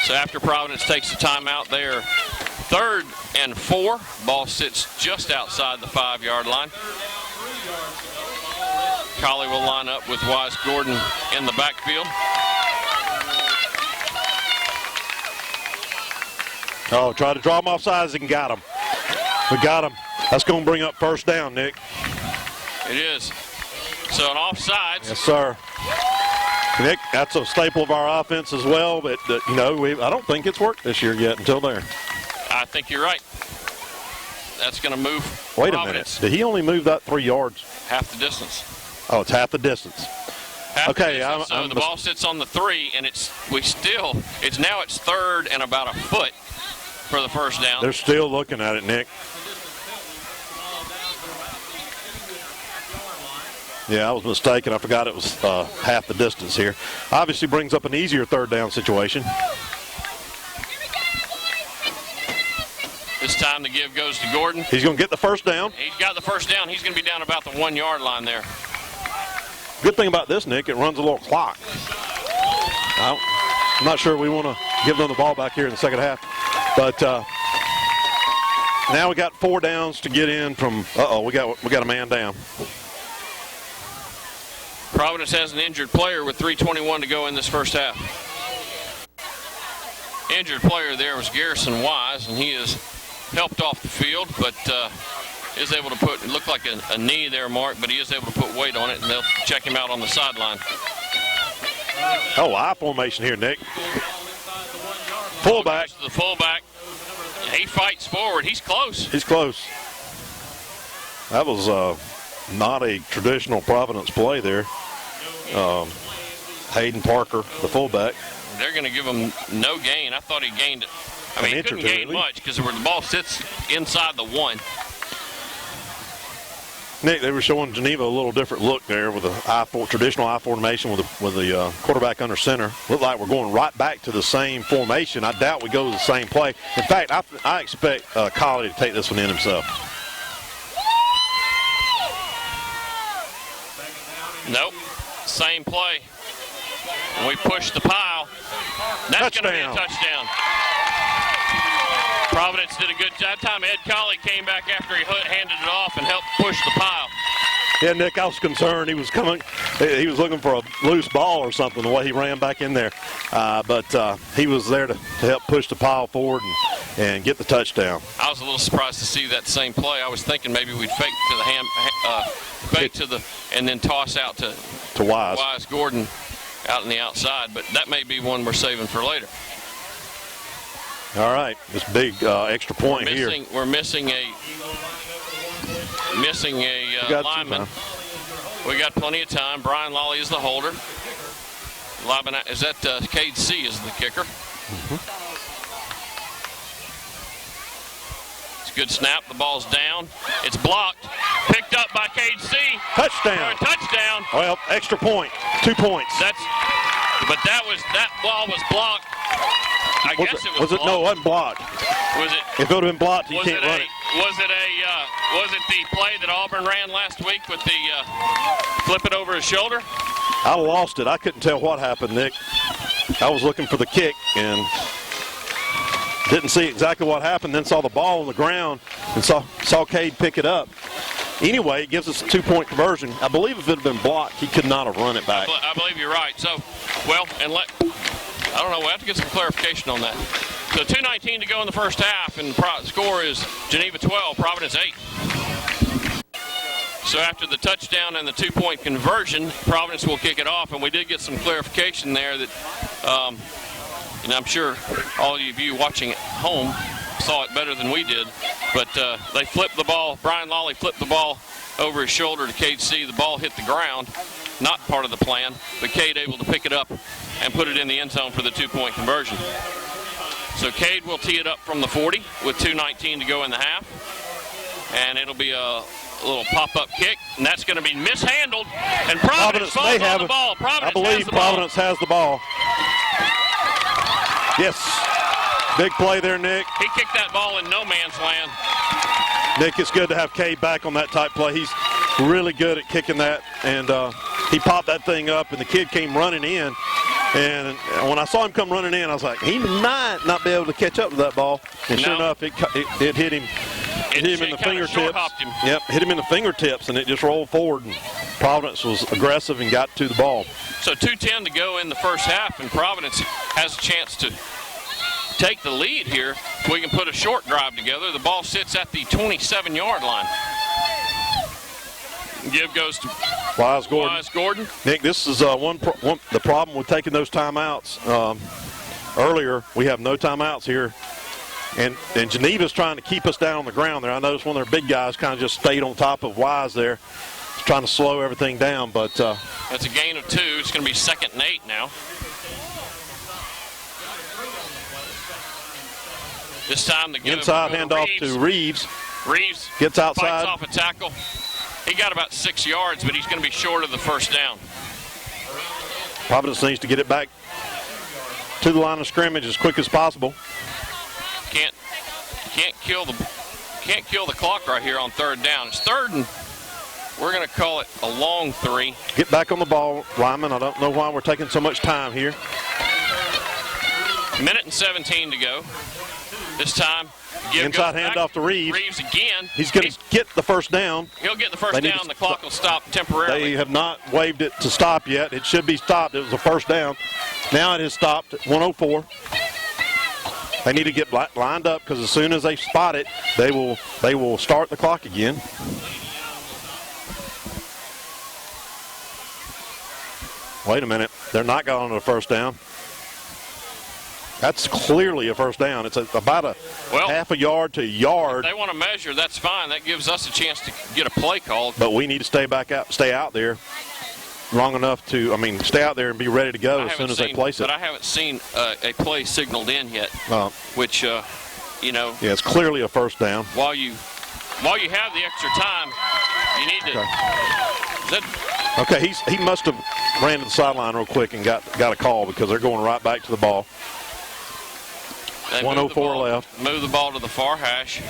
So after Providence takes the timeout, they're 3rd and 4. Ball sits just outside the 5-yard line. Colley will line up with Wise Gordon in the backfield. Oh, try to draw him off sides and got him. We got him. That's going to bring up first down, Nick. It is. So an offsides. Yes, sir. Nick, that's a staple of our offense as well, but, I don't think it's worked this year yet until there. I think you're right. That's going to move Wait Providence. a minute. Did he only move that 3 yards? Half the distance. Oh, it's half the distance. Okay, so the ball sits on the 3, and it's now 3rd and about a foot for the first down. They're still looking at it, Nick. Yeah, I was mistaken. I forgot it was half the distance here. Obviously brings up an easier 3rd down situation. This time the give goes to Gordon. He's going to get the first down. He's got the first down. He's going to be down about the 1-yard line there. Good thing about this, Nick, it runs a little clock. I'm not sure we want to give them the ball back here in the second half. But now we got 4 downs to get in from, we got a man down. Providence has an injured player with 3:21 to go in this first half. Injured player there was Garrison Wise, and he is helped off the field, but is able to it looked like a knee there, Mark, but he is able to put weight on it, and they'll check him out on the sideline. Oh, I formation here, Nick. Fullback. The fullback. He fights forward. He's close. He's close. That was not a traditional Providence play there. Hayden Parker, the fullback. They're going to give him no gain. I thought he gained it. I mean, he couldn't gain much because the ball sits inside the 1. Nick, they were showing Geneva a little different look there with a traditional I formation with the quarterback under center. Looked like we're going right back to the same formation. I doubt we go to the same play. In fact, I expect Colley to take this one in himself. Nope. Same play. We push the pile. That's going to be a touchdown. Providence did a good job. That time Ed Colley came back after he handed it off and helped push the pile. Yeah, Nick, I was concerned. He was looking for a loose ball or something, the way he ran back in there. But he was there to help push the pile forward and get the touchdown. I was a little surprised to see that same play. I was thinking maybe we'd fake to the and then toss out to Wise Gordon out on the outside, but that may be one we're saving for later. All right, this big extra point here. We're missing a lineman. We got plenty of time. Brian Lawley is the holder. Is that Cade C is the kicker? Mm-hmm. It's a good snap. The ball's down. It's blocked. Picked up by Cade C. Touchdown. Touchdown. Well, extra point. 2 points. But that ball was blocked. I guess it was blocked. No, it wasn't blocked. Was it? If it would have been blocked, you can't run it. Was it the play that Auburn ran last week with the flip it over his shoulder? I lost it. I couldn't tell what happened, Nick. I was looking for the kick and didn't see exactly what happened, then saw the ball on the ground and saw Cade pick it up. Anyway, it gives us a 2-point conversion. I believe if it had been blocked, he could not have run it back. I believe you're right. So, I don't know. We'll have to get some clarification on that. So 2:19 to go in the first half, and the score is Geneva 12, Providence 8. So after the touchdown and the 2-point conversion, Providence will kick it off, and we did get some clarification there that, and I'm sure all of you watching at home saw it better than we did, but they flipped the ball. Brian Lawley flipped the ball over his shoulder to Cade C. The ball hit the ground. Not part of the plan, but Cade able to pick it up and put it in the end zone for the 2-point conversion. So Cade will tee it up from the 40 with 2:19 to go in the half. And it'll be a little pop-up kick, and that's going to be mishandled. And Providence falls on the ball. I believe Providence has the ball. Yes. Big play there, Nick. He kicked that ball in no man's land. Nick, it's good to have Cade back on that type play. He's really good at kicking that, and he popped that thing up, and the kid came running in. And when I saw him come running in, I was like, he might not be able to catch up to that ball. And sure enough, it hit him. It hit him in the fingertips. Yep, hit him in the fingertips, and it just rolled forward. And Providence was aggressive and got to the ball. So 2:10 to go in the first half, and Providence has a chance to take the lead here. We can put a short drive together. The ball sits at the 27-yard line. Give goes to Wise Gordon. Wise Gordon. Nick, this is the problem with taking those timeouts. Earlier, we have no timeouts here. And Geneva's trying to keep us down on the ground there. I noticed one of their big guys kind of just stayed on top of Wise there, trying to slow everything down. But that's a gain of 2. It's going to be 2nd and 8 now. This time the inside handoff to Reeves. Reeves gets outside. Fights off a tackle. He got about 6 yards, but he's going to be short of the first down. Providence needs to get it back to the line of scrimmage as quick as possible. Can't kill the clock right here on 3rd down. It's 3rd and we're going to call it a long 3. Get back on the ball, lineman. I don't know why we're taking so much time here. 1:17 to go. This time, inside handoff to Reeves. Reeves again. He's going to get the first down. He'll get the first down. The clock will stop temporarily. They have not waved it to stop yet. It should be stopped. It was a first down. Now it is stopped at 1:04. They need to get lined up because as soon as they spot it, they will start the clock again. Wait a minute. They're not going on a first down. That's clearly a first down. It's about a half a yard to a yard. If they want to measure, that's fine. That gives us a chance to get a play called. But we need to stay out there long enough to, stay out there and be ready to go as soon as they place it. But I haven't seen a play signaled in yet, which, Yeah, it's clearly a first down. While you have the extra time, you need to. Okay, he must have ran to the sideline real quick and got a call because they're going right back to the ball. 1:04 left. Move the ball to the far hash.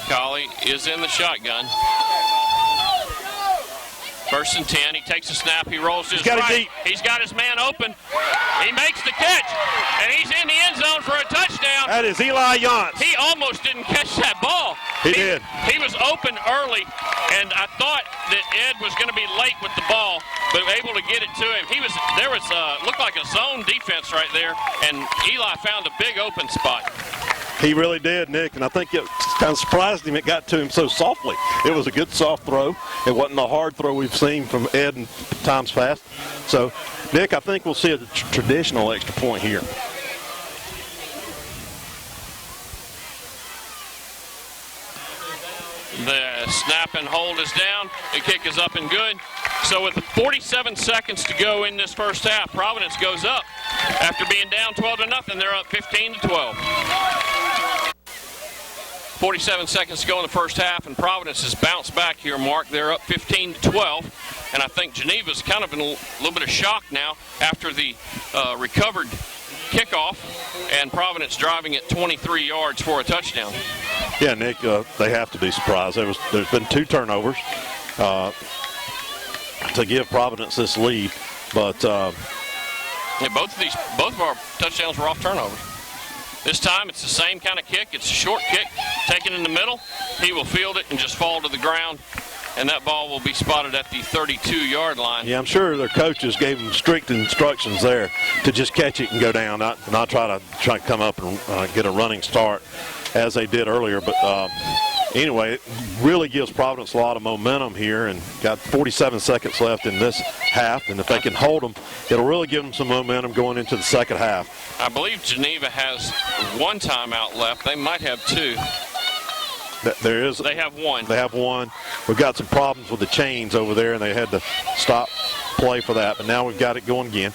Colley is in the shotgun. 1st and 10. He takes a snap. He rolls to his right. He's got his man open. He makes the catch, and he's in the end zone for a touchdown. That is Eli Yance. He almost didn't catch that ball. He did. He was open early, and I thought that Ed was going to be late with the ball, but able to get it to him. There was looked like a zone defense right there, and Eli found a big open spot. He really did, Nick, and I think it kind of surprised him it got to him so softly. It was a good soft throw. It wasn't a hard throw we've seen from Ed in times past. So, Nick, I think we'll see a traditional extra point here. The snap and hold is down. The kick is up and good. So with 47 seconds to go in this first half, Providence goes up. After being down 12-0, they're up 15-12. 47 seconds to go in the first half, and Providence has bounced back here, Mark. They're up 15-12, and I think Geneva's kind of in a little bit of shock now after the recovered kickoff, and Providence driving at 23 yards for a touchdown. Yeah, Nick, they have to be surprised. There's been 2 turnovers to give Providence this lead, but both of our touchdowns were off turnovers. This time it's the same kind of kick. It's a short kick, taken in the middle. He will field it and just fall to the ground, and that ball will be spotted at the 32-yard line. Yeah, I'm sure their coaches gave them strict instructions there to just catch it and go down, not try to come up and get a running start as they did earlier. But anyway, it really gives Providence a lot of momentum here, and got 47 seconds left in this half, and if they can hold them, it'll really give them some momentum going into the second half. I believe Geneva has 1 timeout left. They might have 2. There is. They have 1. They have 1. We've got some problems with the chains over there, and they had to stop play for that, but now we've got it going again.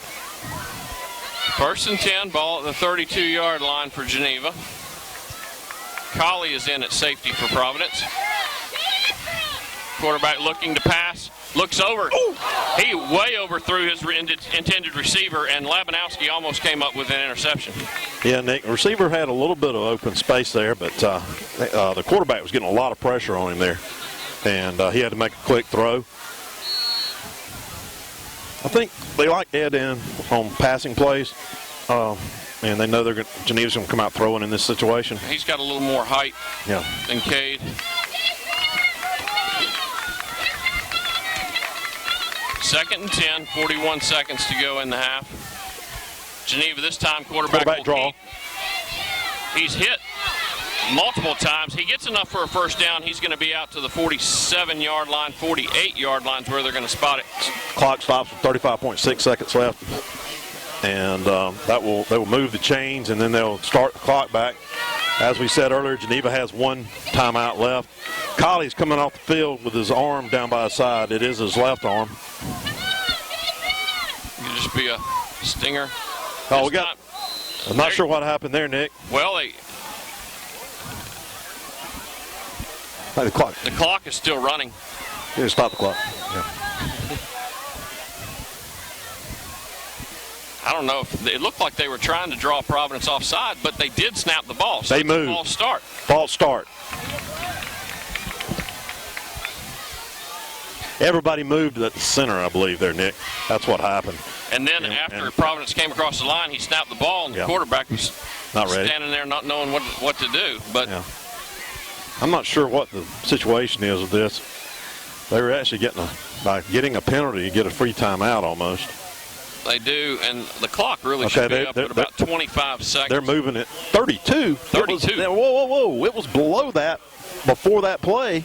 1st and 10, ball at the 32-yard line for Geneva. Colley is in at safety for Providence. Quarterback looking to pass. looks over. Ooh. He way overthrew his intended receiver, and Labanowski almost came up with an interception. Yeah, Nick, the receiver had a little bit of open space there, but the quarterback was getting a lot of pressure on him there, and he had to make a quick throw. I think they like Ed in on passing plays, and they know Geneva's going to come out throwing in this situation. He's got a little more height than Cade. Second and 10, 41 seconds to go in the half. Geneva this time, quarterback draw. He's hit multiple times. He gets enough for a first down. He's going to be out to the 47-yard line, 48-yard lines where they're going to spot it. Clock stops with 35.6 seconds left. And they will move the chains, and then they'll start the clock back. As we said earlier, Geneva has one timeout left. Colley's coming off the field with his arm down by his side. It is his left arm. Could just be a stinger. Oh, I'm not sure what happened there, Nick. Well, the clock. The clock is still running. Yeah, stop the clock. Yeah. I don't know if it looked like they were trying to draw Providence offside, but they did snap the ball. So they moved. False start. False start. Everybody moved at the center, I believe, there, Nick. That's what happened. And then after Providence came across the line, he snapped the ball, and the quarterback was not ready, standing there not knowing what to do. But I'm not sure what the situation is with this. They were actually by getting a penalty, you get a free timeout almost. They do, and the clock really should be up at about 25 seconds. They're moving it. 32. 32. Whoa. It was below that before that play.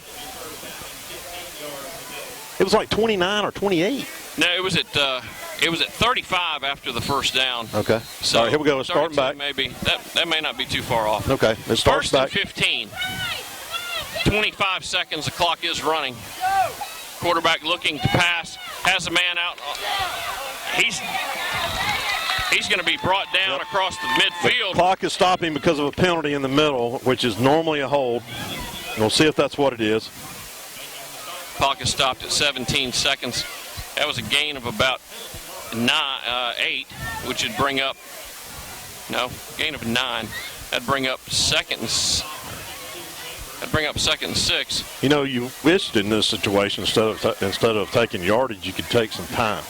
It was like 29 or 28. No, it was at 35 after the first down. Okay. So all right, here we go. It's starting back. Maybe that may not be too far off. Okay. It starts back. First and 15. 25 seconds. The clock is running. Quarterback looking to pass. Has a man out. He's going to be brought down across the midfield. The clock is stopping because of a penalty in the middle, which is normally a hold. We'll see if that's what it is. Clock is stopped at 17 seconds. That was a gain of about 8, which would bring up gain of 9. That'd bring up second and 6. You know, you wished in this situation instead of taking yardage, you could take some time.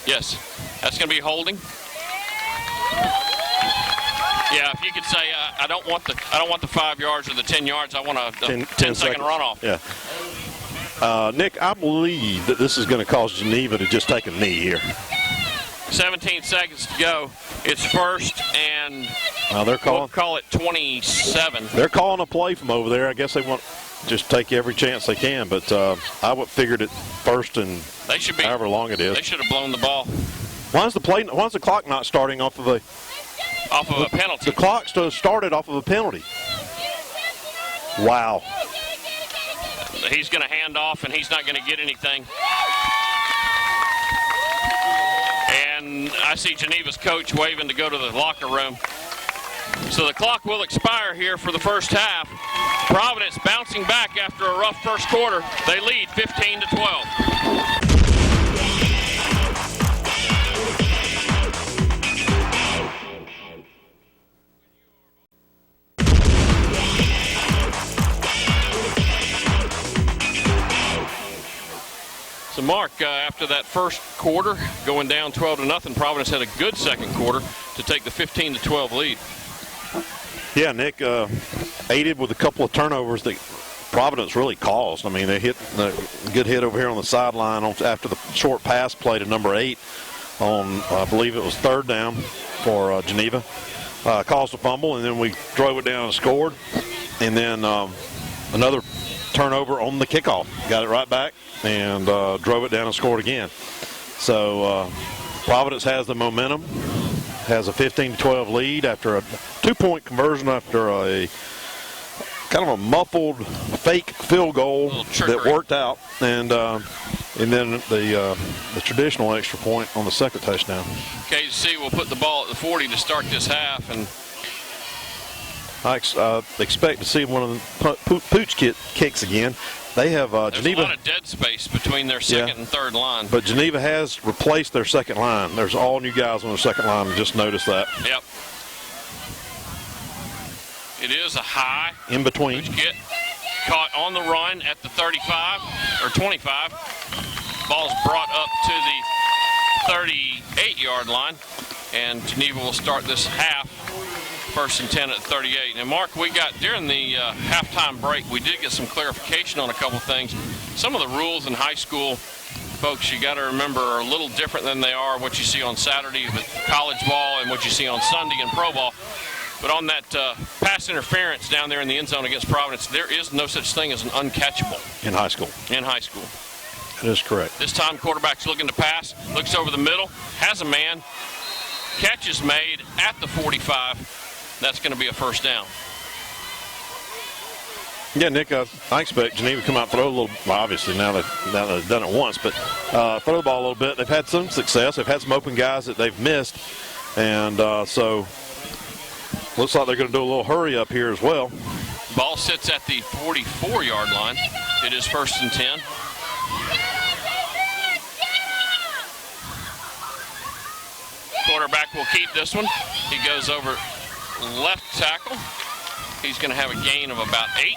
Yes, that's going to be holding. Yeah, if you could say I don't want the 5 yards or the 10 yards, I want a 10-second runoff. Yeah. Nick, I believe that this is going to cause Geneva to just take a knee here. 17 seconds to go. It's first and they're calling. We'll call it 27. They're calling a play from over there. I guess they want to just take every chance they can, but I would figured it first and however long it is. They should have blown the ball. Why is the clock not starting off of a penalty? The clock started off of a penalty. Wow. He's going to hand off, and he's not going to get anything. And I see Geneva's coach waving to go to the locker room. So the clock will expire here for the first half. Providence bouncing back after a rough first quarter. They lead 15-12. So, Mark, after that first quarter, going down 12-0, Providence had a good second quarter to take the 15-12 lead. Yeah, Nick, aided with a couple of turnovers that Providence really caused. I mean, they hit a good hit over here on the sideline after the short pass play to number 8 on, I believe it was third down for Geneva. Caused a fumble, and then we drove it down and scored. And then another turnover on the kickoff. Got it right back and drove it down and scored again. So Providence has the momentum, has a 15-12 lead after a 2-point conversion after a kind of a muffled fake field goal that worked out, and then the traditional extra point on the second touchdown. KC will put the ball at the 40 to start this half, and I expect to see one of the pooch kicks again. They have Geneva. There's a lot of dead space between their second and third line. But Geneva has replaced their second line. There's all new guys on their second line. I just noticed that. Yep. It is a high. In between. Pooch kit. Caught on the run at the 35 or 25. Ball's brought up to the 38-yard line, and Geneva will start this half, 1st and 10 at 38. And Mark, we got during the halftime break, we did get some clarification on a couple things. Some of the rules in high school, folks, you got to remember, are a little different than they are what you see on Saturday with college ball and what you see on Sunday in pro ball. But on that pass interference down there in the end zone against Providence, there is no such thing as an uncatchable. In high school. In high school. That is correct. This time, quarterback's looking to pass, looks over the middle, has a man, catch is made at the 45. That's going to be a first down. Yeah, Nick, I expect Geneva to come out and throw a little, well, obviously now they've done it once, but throw the ball a little bit. They've had some success. They've had some open guys that they've missed, and so looks like they're going to do a little hurry up here as well. Ball sits at the 44-yard line. It is 1st and 10. Quarterback will keep this one. He goes over left tackle. He's going to have a gain of about 8.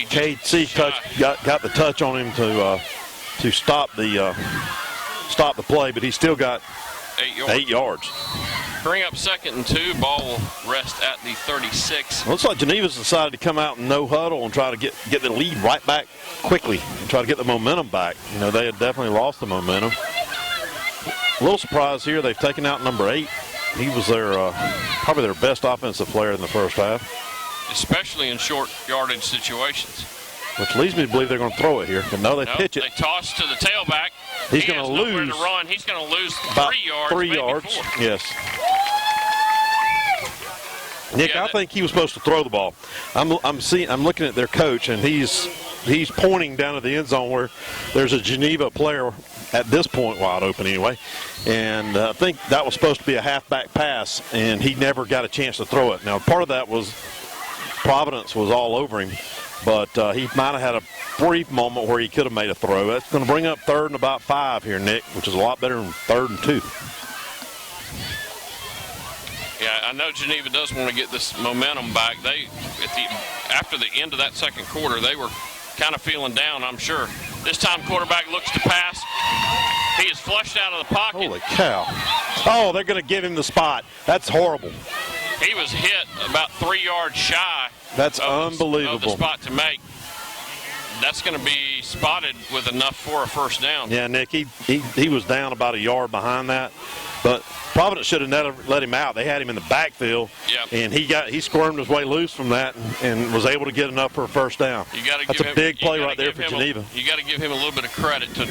KC got the touch on him to stop the play, but he's still got 8 yards. Bring up 2nd and 2. Ball will rest at the 36. Looks like Geneva's decided to come out in no huddle and try to get the lead right back quickly and try to get the momentum back. You know, they had definitely lost the momentum. A little surprise here. They've taken out number 8. He was probably their best offensive player in the first half. Especially in short yardage situations. Which leads me to believe they're going to throw it here. But no, they pitch it. They toss to the tailback. He's going to lose. To run. He's going to lose about 3 yards. 3 yards. 4. Yes. Nick, I think he was supposed to throw the ball. I'm looking at their coach, and he's pointing down at the end zone where there's a Geneva player at this point wide open anyway. And I think that was supposed to be a halfback pass, and he never got a chance to throw it. Now, part of that was Providence was all over him, but he might have had a brief moment where he could have made a throw. That's going to bring up 3rd and about 5 here, Nick, which is a lot better than 3rd and 2. Yeah, I know Geneva does want to get this momentum back. After the end of that second quarter, they were kind of feeling down, I'm sure. This time, quarterback looks to pass. He is flushed out of the pocket. Holy cow. Oh, they're going to give him the spot. That's horrible. He was hit about 3 yards shy. That's unbelievable. Of the spot to make. That's going to be spotted with enough for a first down. Yeah, Nick, he was down about a yard behind that. But Providence should have never let him out. They had him in the backfield, and he squirmed his way loose from that and was able to get enough for a first down. That's a big play right there for Geneva. You got to give him a little bit of credit to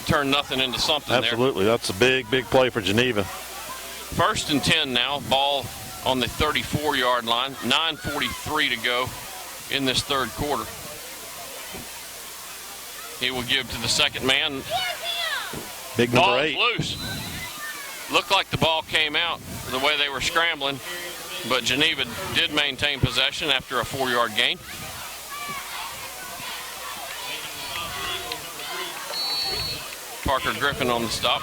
turn nothing into something. Absolutely, that's a big play for Geneva. 1st and 10 now. Ball on the 34-yard line. 9:43 to go in this third quarter. He will give to the second man. Big number Ball 8. Loose. Looked like the ball came out the way they were scrambling, but Geneva did maintain possession after a 4-yard gain. Parker Griffin on the stop.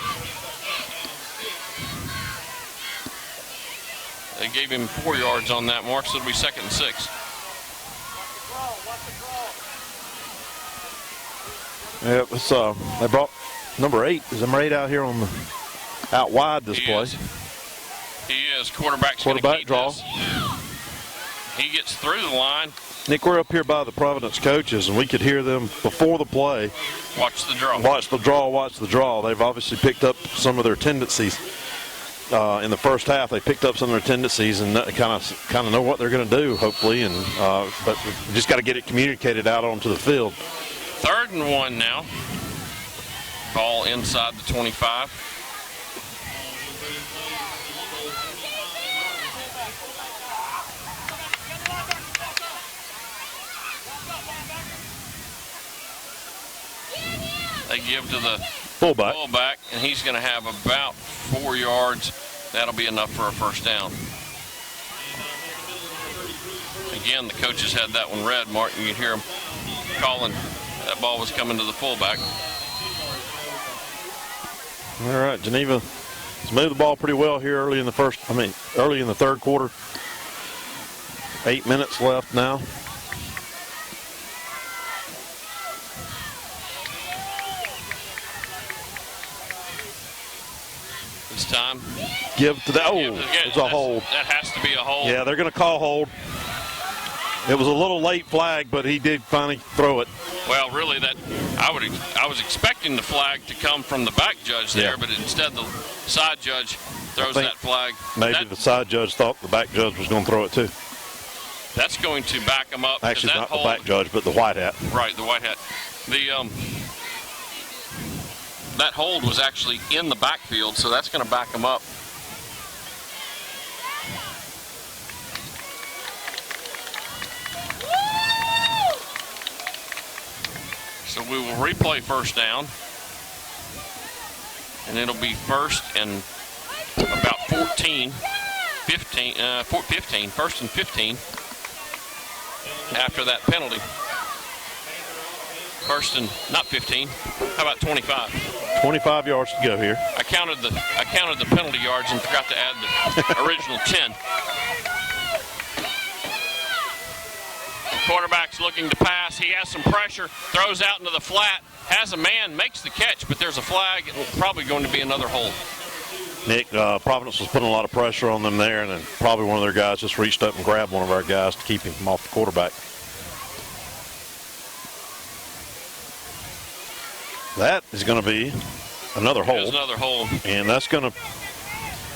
They gave him 4 yards on that mark, so it'll be 2nd and 6. Yeah, it's, they brought number 8. Is number 8 out here on the out wide this play? He is. Quarterback draw. This. He gets through the line. Nick, we're up here by the Providence coaches, and we could hear them before the play. Watch the draw. Watch the draw. Watch the draw. They've obviously picked up some of their tendencies in the first half. They picked up some of their tendencies and kind of know what they're going to do, hopefully. And but we just got to get it communicated out onto the field. 3rd and 1 now. Ball inside the 25. They give to the fullback, and he's going to have about 4 yards. That'll be enough for a first down. Again, the coaches had that one red. Mark, you can hear him calling. That ball was coming to the fullback. All right, Geneva has moved the ball pretty well here early in the third quarter. 8 minutes left now. This time. Give to the, it's a hold. That has to be a hold. Yeah, they're going to call hold. It was a little late flag, but he did finally throw it. Well, really, I was expecting the flag to come from the back judge there, but instead the side judge throws that flag. Maybe the side judge thought the back judge was going to throw it too. That's going to back him up. Actually, not the back judge, but the white hat. Right, the white hat. That hold was actually in the backfield, so that's going to back him up. So we will replay first down, and it'll be first and about 15, first and 15 after that penalty. First and, not 15, how about 25? 25 yards to go here. I counted the penalty yards and forgot to add the original 10. Quarterback's looking to pass. He has some pressure, throws out into the flat, has a man, makes the catch, but there's a flag. It's probably going to be another hold. Nick, Providence was putting a lot of pressure on them there, and then probably one of their guys just reached up and grabbed one of our guys to keep him from off the quarterback. That is going to be another hold. There's another hold. And that's going to,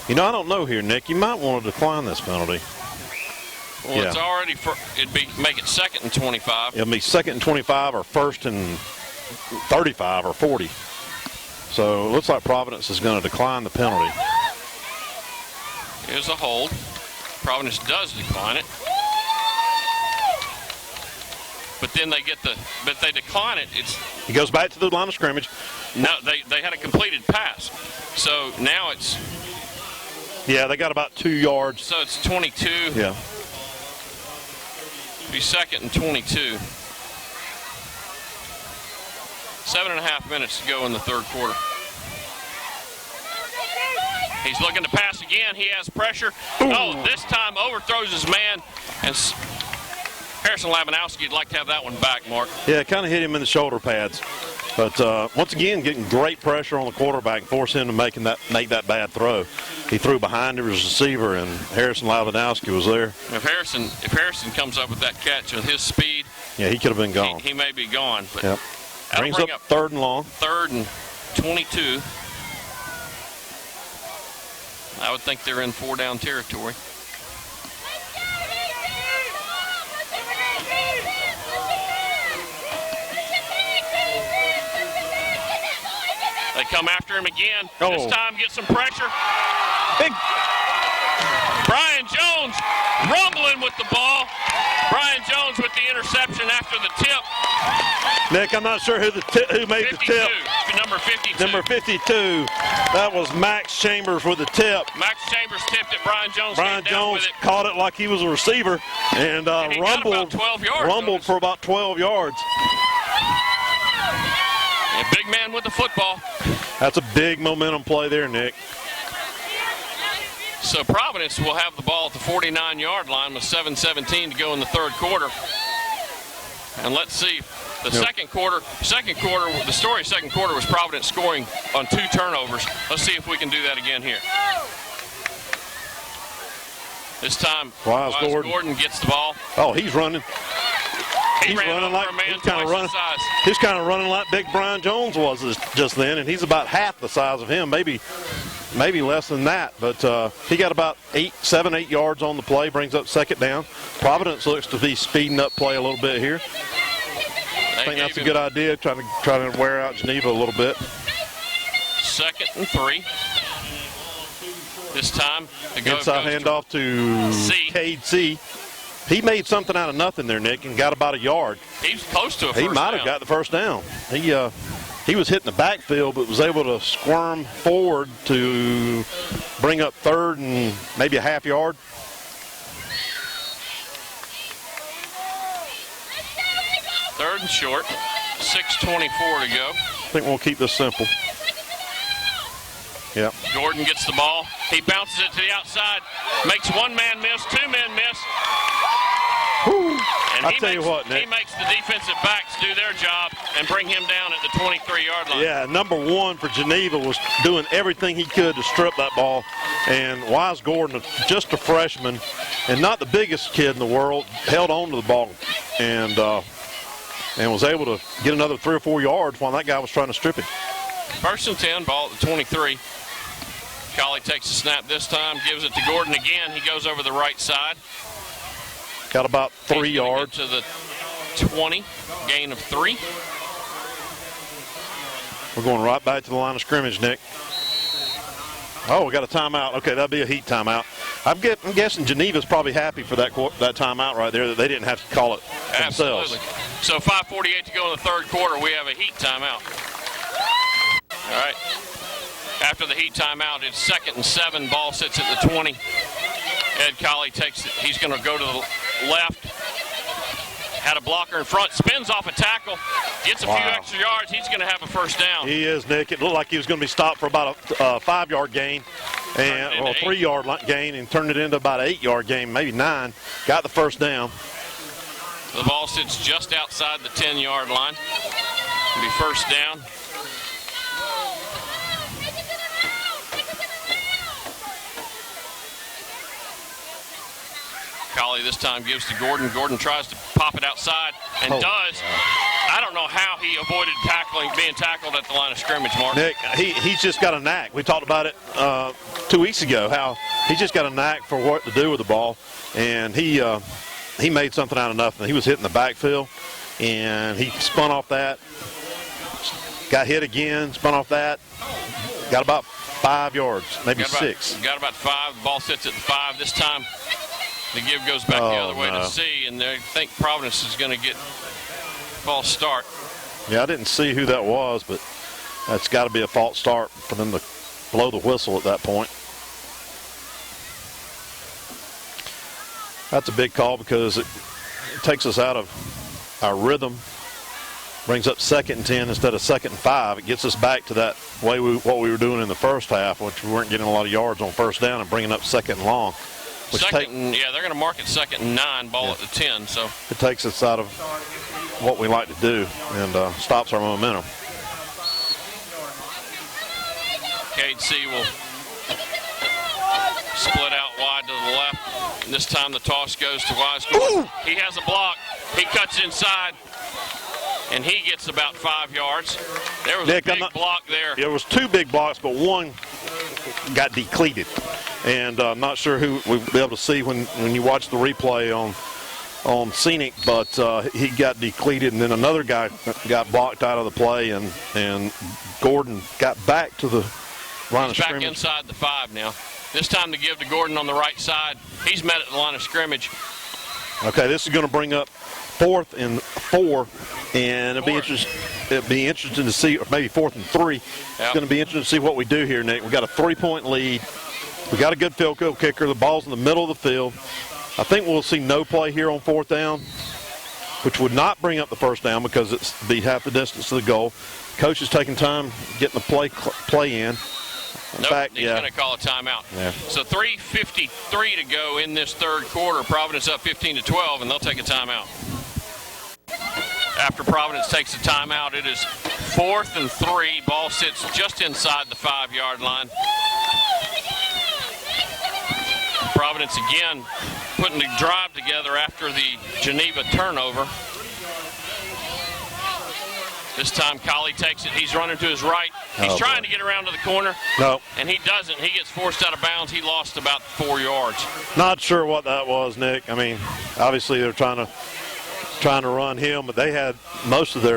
I don't know here, Nick. You might want to decline this penalty. Well, it's already, make it second and 25. It'll be second and 25 or first and 35 or 40. So it looks like Providence is going to decline the penalty. Here's a hold. Providence does decline it. But then they decline it. He goes back to the line of scrimmage. No, they had a completed pass. So now it's. Yeah, they got about 2 yards. So it's 22. Yeah. Be second and 22. 7.5 minutes to go in the third quarter. He's looking to pass again. He has pressure. Ooh. Oh, this time overthrows his man. And Harrison Labanowski would like to have that one back, Mark. Yeah, kind of hit him in the shoulder pads. But once again, getting great pressure on the quarterback and force him to make that bad throw. He threw behind his receiver, and Harrison Labanowski was there. If Harrison comes up with that catch with his speed, yeah, he could have been gone. He may be gone. But yep. Brings up third and long. Third and 22. I would think they're in 4-down territory. They come after him again. Oh. This time get some pressure. Big. Brian Jones rumbling with the ball. Brian Jones with the interception after the tip. Nick, I'm not sure who made 52. The tip. Number 52. Number 52. That was Max Chambers with the tip. Max Chambers tipped it. Brian Jones caught it like he was a receiver and he rumbled. Got about 12 yards. Rumbled for about 12 yards. A big man with the football. That's a big momentum play there, Nick. So Providence will have the ball at the 49-yard line with 7:17 to go in the third quarter. And let's see. The second quarter, the story of second quarter was Providence scoring on 2 turnovers. Let's see if we can do that again here. This time, Wise Gordon gets the ball. Oh, he's running. He's running like a man twice his size. He's kind of running like big Brian Jones was just then, and he's about half the size of him, maybe less than that. But he got about 7, 8 yards on the play, brings up second down. Providence looks to be speeding up play a little bit here. I think that's a good idea, trying to wear out Geneva a little bit. Second and 3. This time, inside handoff to Cade C. He made something out of nothing there, Nick, and got about a yard. He was close to a first down. He might have got the first down. He was hitting the backfield, but was able to squirm forward to bring up third and maybe a half yard. Third and short. 6:24 to go. I think we'll keep this simple. Yep. Gordon gets the ball. He bounces it to the outside. Makes one man miss, two men miss. And I'll tell you what, Nick. He makes the defensive backs do their job and bring him down at the 23-yard line. Yeah, number one for Geneva was doing everything he could to strip that ball. And Wise Gordon, just a freshman and not the biggest kid in the world, held on to the ball and was able to get another 3 or 4 yards while that guy was trying to strip him. 1st and 10, ball at the 23. Colley takes the snap this time, gives it to Gordon again. He goes over the right side. Got about 3 yards. To the 20, gain of 3. We're going right back to the line of scrimmage, Nick. Oh, we got a timeout. Okay, that'll be a heat timeout. I'm guessing Geneva's probably happy for that timeout right there, that they didn't have to call it themselves. Absolutely. So 5:48 to go in the third quarter. We have a heat timeout. All right. After the heat timeout, it's 2nd and 7. Ball sits at the 20. Ed Colley takes it. He's going to go to the left. Had a blocker in front. Spins off a tackle. Gets a few extra yards. He's going to have a first down. He is, Nick. It looked like he was going to be stopped for about a 5-yard gain or a 3-yard gain and turned it into about an 8-yard gain, maybe 9. Got the first down. The ball sits just outside the 10-yard line. It'll be first down. Colley this time gives to Gordon. Gordon tries to pop it outside and does. I don't know how he avoided being tackled at the line of scrimmage, Mark. Nick, he's just got a knack. We talked about it 2 weeks ago, how he's just got a knack for what to do with the ball. And he made something out of nothing. He was hitting the backfield, and he spun off that. Got hit again, spun off that. Got about 5 yards, maybe 6. Got about 5. The ball sits at the 5. This time the give goes back the other way to C, and they think Providence is going to get false start. Yeah, I didn't see who that was, but that's got to be a false start for them to blow the whistle at that point. That's a big call because it takes us out of our rhythm, brings up 2nd and 10 instead of 2nd and 5. It gets us back to that way what we were doing in the first half, which we weren't getting a lot of yards on first down and bringing up 2nd and long. They're going to mark it 2nd and 9, ball at the 10. So it takes us out of what we like to do and stops our momentum. Cade C will split out wide to the left. And this time the toss goes to Wise Gordon. He has a block. He cuts inside, and he gets about 5 yards. There was a big block there. There was 2 big blocks, but one got decleated. And I'm not sure who we'll be able to see when you watch the replay on Scenic, but he got decleated, and then another guy got blocked out of the play, and Gordon got back to the line of scrimmage. Back inside the 5 now. This time to give to Gordon on the right side. He's met at the line of scrimmage. Okay, this is going to bring up 4th and 4, and it'll be interesting to see, or maybe 4th and 3. Yep. It's going to be interesting to see what we do here, Nick. We've got a 3-point lead. We got a good field goal kicker. The ball's in the middle of the field. I think we'll see no play here on 4th down, which would not bring up the first down because it's be half the distance to the goal. Coach is taking time getting the play in. Nope, he's going to call a timeout. Yeah. So 3:53 to go in this third quarter. Providence up 15-12, and they'll take a timeout. After Providence takes a timeout, it is 4th and 3. Ball sits just inside the 5-yard line. Providence again putting the drive together after the Geneva turnover. This time Colley takes it. He's running to his right. He's trying to get around to the corner. No. And he doesn't. He gets forced out of bounds. He lost about 4 yards. Not sure what that was, Nick. I mean, obviously they're trying to run him, but they had most of they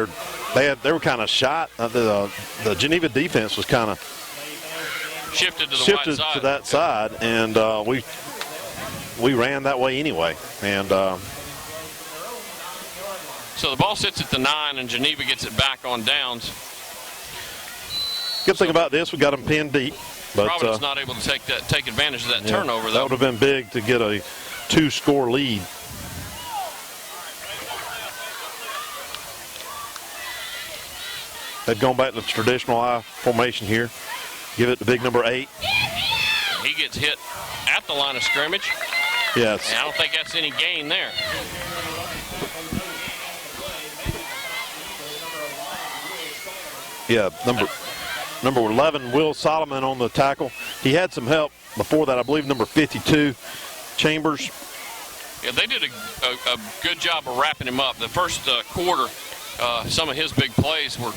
were kind of shot. The Geneva defense was kind of shifted to that side, and we ran that way anyway. And so the ball sits at the 9, and Geneva gets it back on downs. Good thing about this, we got them pinned deep. But Providence not able to take advantage of that turnover, though. That would have been big to get a 2-score lead. They've gone back to the traditional I formation here. Give it to big number 8. He gets hit at the line of scrimmage. Yes. And I don't think that's any gain there. Yeah, number 11, Will Solomon on the tackle. He had some help before that. I believe number 52, Chambers. Yeah, they did a good job of wrapping him up. The first quarter, some of his big plays were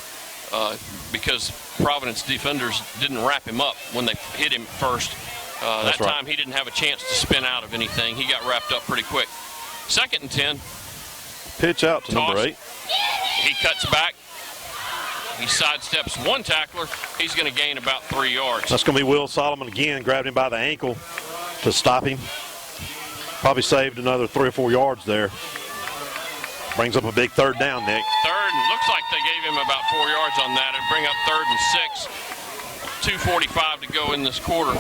because Providence defenders didn't wrap him up when they hit him first. That right. time he didn't have a chance to spin out of anything. He got wrapped up pretty quick. 2nd and 10. Pitch out to Toss. number 8. He cuts back. He sidesteps one tackler. He's going to gain about 3 yards. That's going to be Will Solomon again. Grabbed him by the ankle to stop him. Probably saved another 3 or 4 yards there. Brings up a big 3rd down, Nick. 3rd, looks like they gave him about 4 yards on that and bring up 3rd and 6. 2:45 to go in this quarter.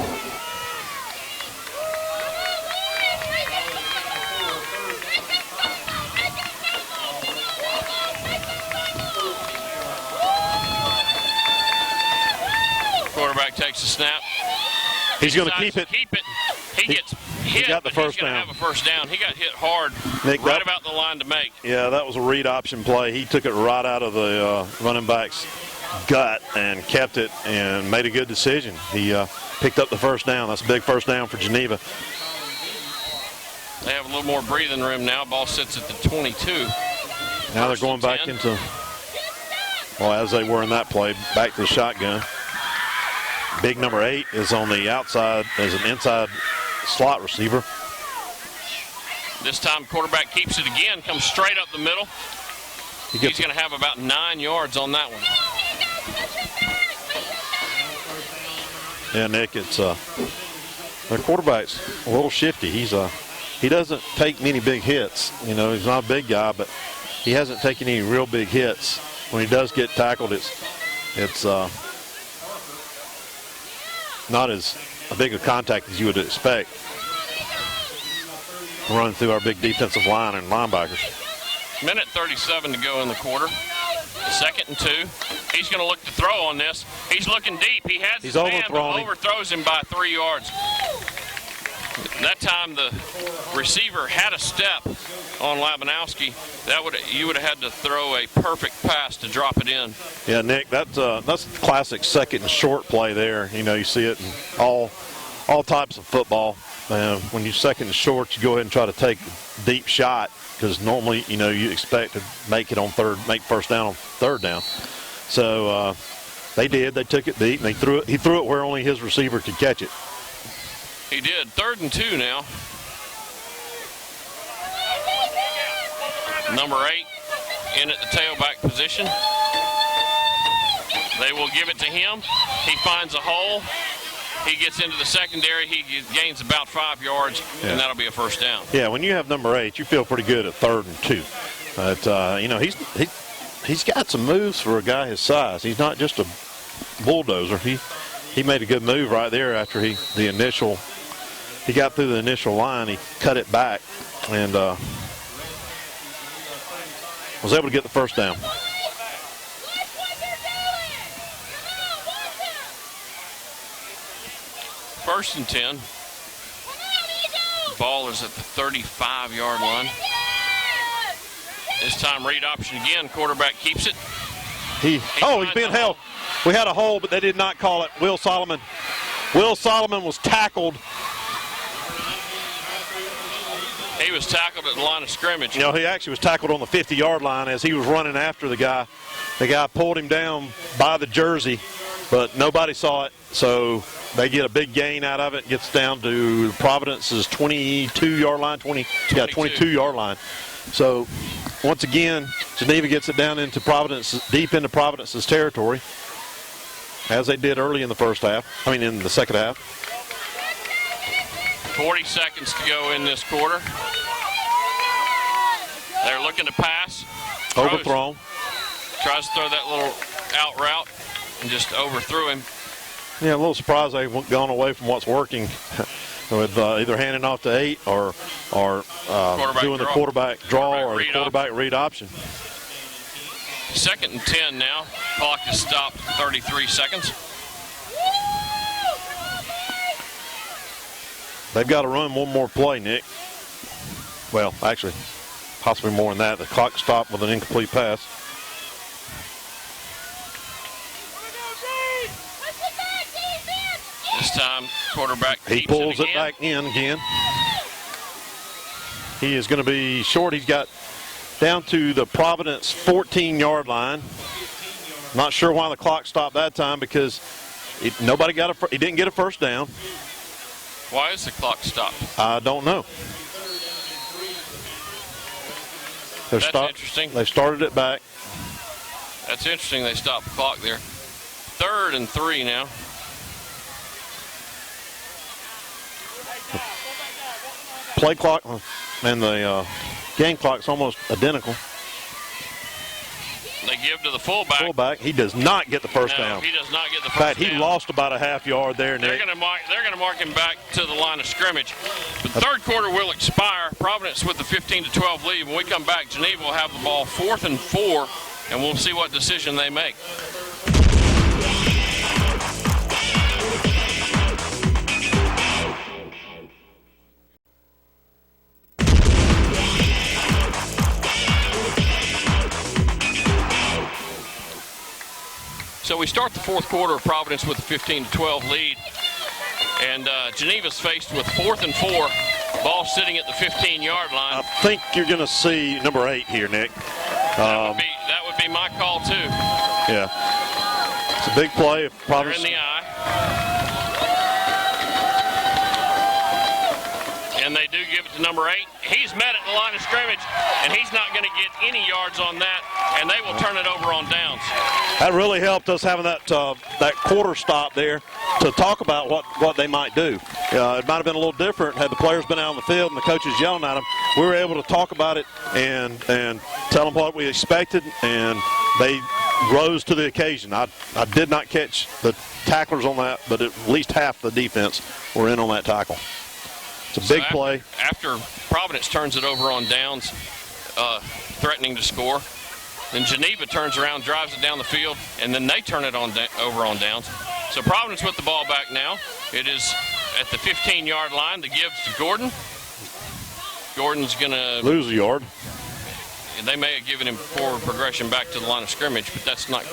Quarterback takes a snap. He's going to keep it. He gets hit. He got the first down. down. Have a first down. He got hit hard, Nick, right about the line to make. Yeah, that was a read option play. He took it right out of the running back's gut and kept it and made a good decision. He picked up the first down. That's a big first down for Geneva. They have a little more breathing room now. Ball sits at the 22. Now they're going back into, well, as they were in that play, back to the shotgun. Big number 8 is on the outside as an inside slot receiver. This time quarterback keeps it again, comes straight up the middle. He's going to have about 9 yards on that one. Yeah, Nick, it's their quarterback's a little shifty. He doesn't take many big hits. You know, he's not a big guy, but he hasn't taken any real big hits. When he does get tackled, it's not as a big a contact as you would expect. Running through our big defensive line and linebackers. Minute 37 to go in the quarter. 2nd and 2. He's going to look to throw on this. He's looking deep. He has his man, but overthrows him by 3 yards. That time the receiver had a step on Labanowski. You would have had to throw a perfect pass to drop it in. Yeah, Nick, that's classic 2nd and short play there. You know, you see it in all types of football. When you 2nd and short, you go ahead and try to take a deep shot because normally, you know, you expect to make it on make first down on 3rd down. So they did. They took it deep and he threw it where only his receiver could catch it. He did. 3rd and 2 now. Number 8 in at the tailback position. They will give it to him. He finds a hole. He gets into the secondary. He gains about 5 yards, and that'll be a first down. Yeah, when you have number 8, you feel pretty good at 3rd and 2. But, you know, he's got some moves for a guy his size. He's not just a bulldozer. He made a good move right there after he got through the initial line. He cut it back and was able to get the first down. First and 10. Ball is at the 35-yard line. This time read option again. Quarterback keeps it. He's being held. We had a hold, but they did not call it. Will Solomon was tackled. He was tackled at the line of scrimmage. You know, he actually was tackled on the 50-yard line as he was running after the guy. The guy pulled him down by the jersey, but nobody saw it. So they get a big gain out of it. Gets down to Providence's 22-yard line, 22-yard line. So once again, Geneva gets it down into deep into Providence's territory, as they did early in the in the second half. 40 seconds to go in this quarter. They're looking to pass. Overthrown. Tries to throw that little out route and just overthrew him. Yeah, a little surprised they went gone away from what's working with either handing off to 8 or doing the quarterback draw or the quarterback read option. 2nd and 10 now. Clock is stopped 33 seconds. They've got to run one more play, Nick. Well, actually, possibly more than that. The clock stopped with an incomplete pass. This time, quarterback He pulls it back in again. He is going to be short. He's got down to the Providence 14-yard line. Not sure why the clock stopped that time because he didn't get a first down. Why is the clock stopped? I don't know. That's interesting. They started it back. That's interesting. They stopped the clock there. 3rd and 3 now. Play clock and the game clock's almost identical. They give to the fullback. He does not get the first down. He does not get the first down. In fact, down. he lost about a half yard there, Nick. They're going to mark him back to the line of scrimmage. The third quarter will expire. Providence with the 15-12 lead. When we come back, Geneva will have the ball 4th and 4, and we'll see what decision they make. So we start the fourth quarter of Providence with a 15-12 lead. And Geneva's faced with 4th and 4. Ball sitting at the 15-yard line. I think you're going to see number 8 here, Nick. That would be my call, too. Yeah. It's a big play. If Providence... They're in the eye. And they do give it to number 8. He's met at the line of scrimmage, and he's not going to get any yards on that, and they will turn it over on downs. That really helped us having that quarter stop there to talk about what they might do. It might have been a little different had the players been out on the field and the coaches yelling at them. We were able to talk about it and tell them what we expected, and they rose to the occasion. I did not catch the tacklers on that, but at least half the defense were in on that tackle. It's a big play. After Providence turns it over on downs, threatening to score, then Geneva turns around, drives it down the field, and then they turn it over on downs. So Providence with the ball back now. It is at the 15-yard line. The give to Gordon. Gordon's going to lose a yard. They may have given him forward progression back to the line of scrimmage, but that's going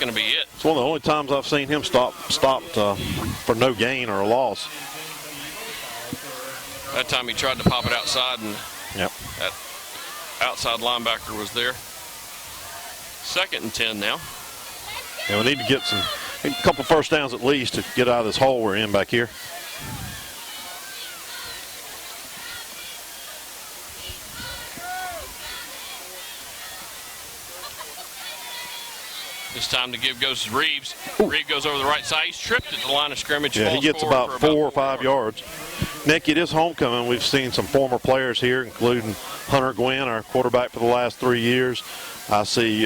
to be it. It's one of the only times I've seen him stopped for no gain or a loss. That time he tried to pop it outside, and that outside linebacker was there. 2nd and 10 now. And we need to get a couple first downs at least to get out of this hole we're in back here. This time the give goes to Reeves. Reeves goes over the right side. He's tripped at the line of scrimmage. Yeah, he gets about 4 or 5 yards. Nick, it is homecoming. We've seen some former players here, including Hunter Gwynn, our quarterback for the last 3 years. I see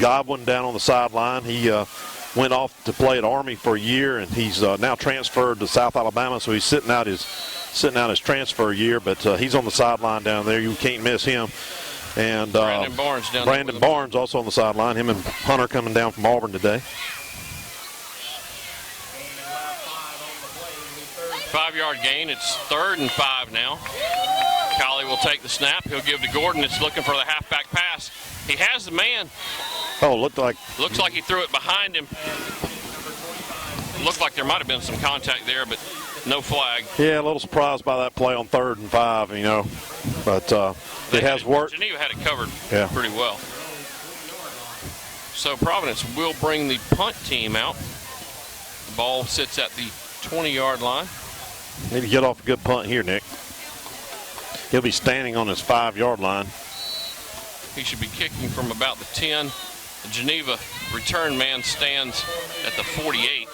Godwin down on the sideline. He went off to play at Army for a year, and he's now transferred to South Alabama, so he's sitting out his transfer year, but he's on the sideline down there. You can't miss him. And Brandon Barnes also on the sideline. Him and Hunter coming down from Auburn today. 5-yard gain. It's 3rd and 5 now. Colley will take the snap. He'll give to Gordon. It's looking for the halfback pass. He has the man. Looks like he threw it behind him. Looked like there might have been some contact there, but no flag. Yeah, a little surprised by that play on 3rd and 5, but it has worked. Geneva had it covered pretty well. So Providence will bring the punt team out. The ball sits at the 20-yard line. Need to get off a good punt here, Nick. He'll be standing on his 5-yard line. He should be kicking from about the 10. The Geneva return man stands at the 48.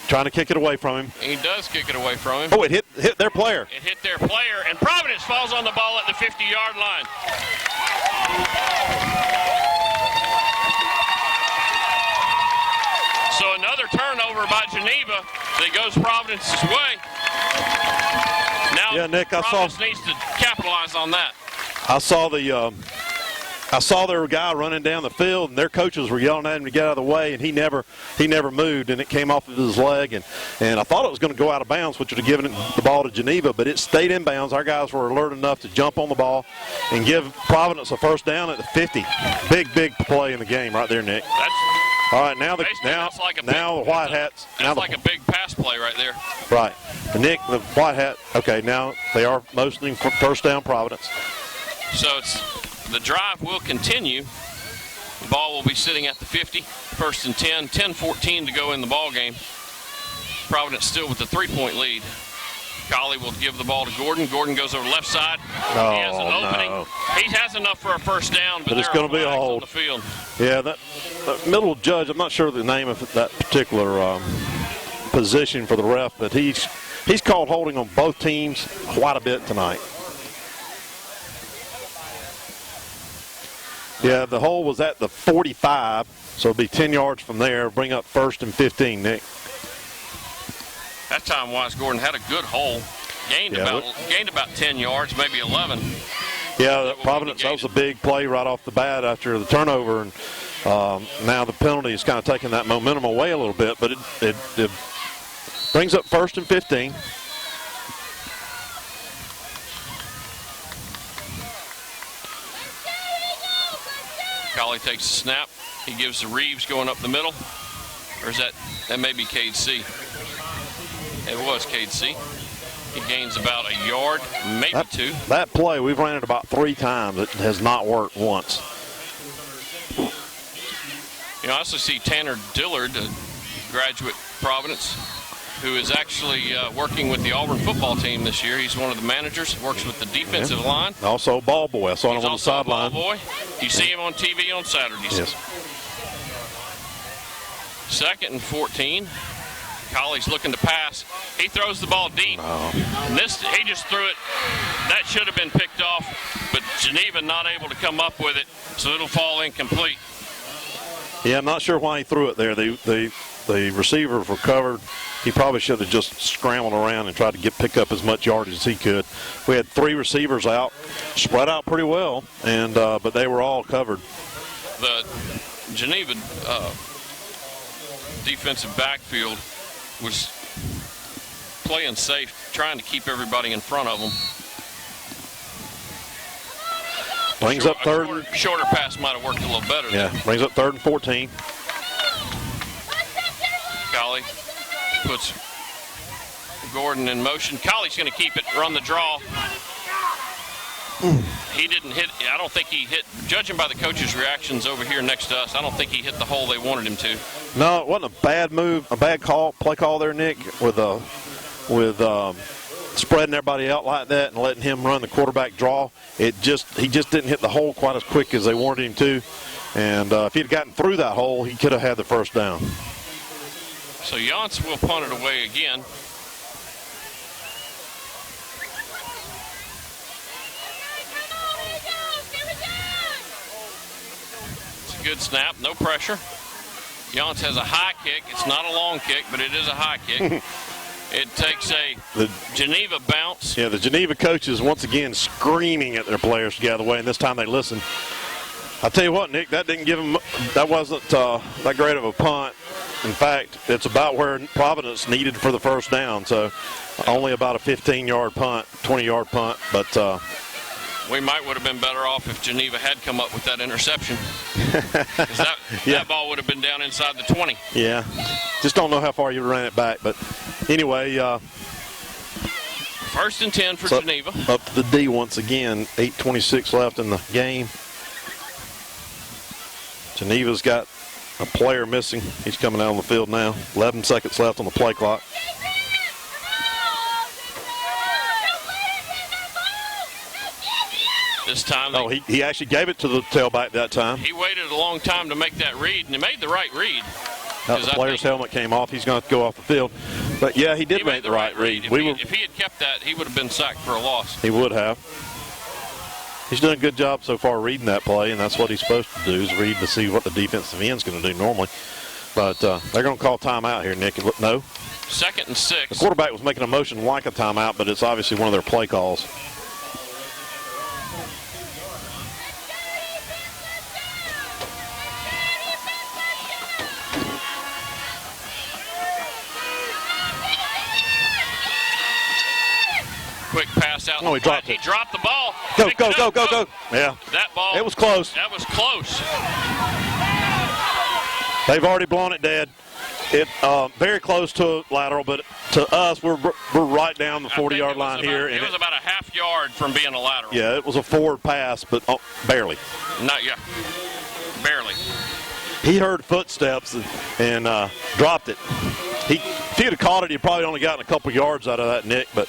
Trying to kick it away from him. He does kick it away from him. Oh, it hit their player. It hit their player, and Providence falls on the ball at the 50-yard line. So another turnover by Geneva that goes Providence's way. Now Yeah, Nick, Providence needs to capitalize on that. I saw their guy running down the field, and their coaches were yelling at him to get out of the way, and he never moved, and it came off of his leg, and I thought it was going to go out of bounds, which would have given the ball to Geneva, but it stayed in bounds. Our guys were alert enough to jump on the ball and give Providence a first down at the 50. Big play in the game right there, Nick. All right, now the White Hats. That's like a big pass play right there. Right. Nick, the White Hat, okay, now they are motioning for first down Providence. So the drive will continue. The ball will be sitting at the 50, first and 10, 10-14 to go in the ball game. Providence still with the 3-point lead. Colley will give the ball to Gordon. Gordon goes over left side. Oh, he has an opening. no. He has enough for a first down, but it's going to be a hold on the field. Yeah, that middle judge, I'm not sure the name of that particular position for the ref, but he's called holding on both teams quite a bit tonight. Yeah, the hole was at the 45, so it'll be 10 yards from there. Bring up first and 15, Nick. That time, Wise Gordon had a good hole. Gained about 10 yards, maybe 11. Yeah, Providence, that was a big play right off the bat after the turnover, and now the penalty is kind of taking that momentum away a little bit, but it brings up first and 15. Colley takes the snap. He gives to Reeves going up the middle. Or is that may be Cade C. It was Cade C. He gains about a yard, maybe two. That play, we've ran it about 3 times. It has not worked once. You I also see Tanner Dillard, a graduate Providence, who is actually working with the Auburn football team this year. He's one of the managers, works with the defensive line. Also a ball boy. I saw him on the sideline. Ball boy. You see him on TV on Saturdays. Yes. 2nd and 14. Colley's looking to pass. He throws the ball deep. And he just threw it. That should have been picked off, but Geneva not able to come up with it, so it'll fall incomplete. Yeah, I'm not sure why he threw it there. The receivers were covered. He probably should have just scrambled around and tried to pick up as much yardage as he could. We had 3 receivers out, spread out pretty well, and but they were all covered. The Geneva defensive backfield was playing safe, trying to keep everybody in front of them. Brings up third. Shorter pass might have worked a little better. Yeah, brings up 3rd and 14. Colley puts Gordon in motion. Colley's going to keep it, run the draw. He didn't hit. I don't think he hit. Judging by the coaches' reactions over here next to us, I don't think he hit the hole they wanted him to. No, it wasn't a bad move, a bad play call there, Nick, with spreading everybody out like that and letting him run the quarterback draw. He just didn't hit the hole quite as quick as they wanted him to. And if he'd gotten through that hole, he could have had the first down. So Yance will punt it away again. It's a good snap, no pressure. Yance has a high kick. It's not a long kick, but it is a high kick. It takes the Geneva bounce. Yeah, the Geneva coaches once again screaming at their players to get out of the way, and this time they listen. I'll tell you what, Nick, that wasn't that great of a punt. In fact, it's about where Providence needed for the first down, so only about a 15-yard punt, 20-yard punt, but we might would have been better off if Geneva had come up with that interception. That ball would have been down inside the 20. Yeah, just don't know how far you ran it back, but anyway. 1st and 10 for Geneva. Up to the D once again, 8:26 left in the game. Geneva's got a player missing. He's coming out on the field now. 11 seconds left on the play clock. This time, he actually gave it to the tailback that time. He waited a long time to make that read, and he made the right read. The player's helmet came off. He's going to go off the field. But, yeah, he did make the right read. If he had kept that, he would have been sacked for a loss. He would have. He's done a good job so far reading that play, and that's what he's supposed to do, is read to see what the defensive end's going to do normally. But they're going to call timeout here, Nick. No? 2nd and 6. The quarterback was making a motion like a timeout, but it's obviously one of their play calls. Quick pass out. Oh, he dropped it. He dropped the ball. Go, Picked go, it go, up. go, go. Yeah. That ball. It was close. That was close. They've already blown it dead. It very close to lateral, but to us, we're right down the 40-yard line here. It was about a half yard from being a lateral. Yeah, it was a forward pass, but barely. Not yet. Barely. He heard footsteps and dropped it. If he'd have caught it, he'd probably only gotten a couple yards out of that, Nick, but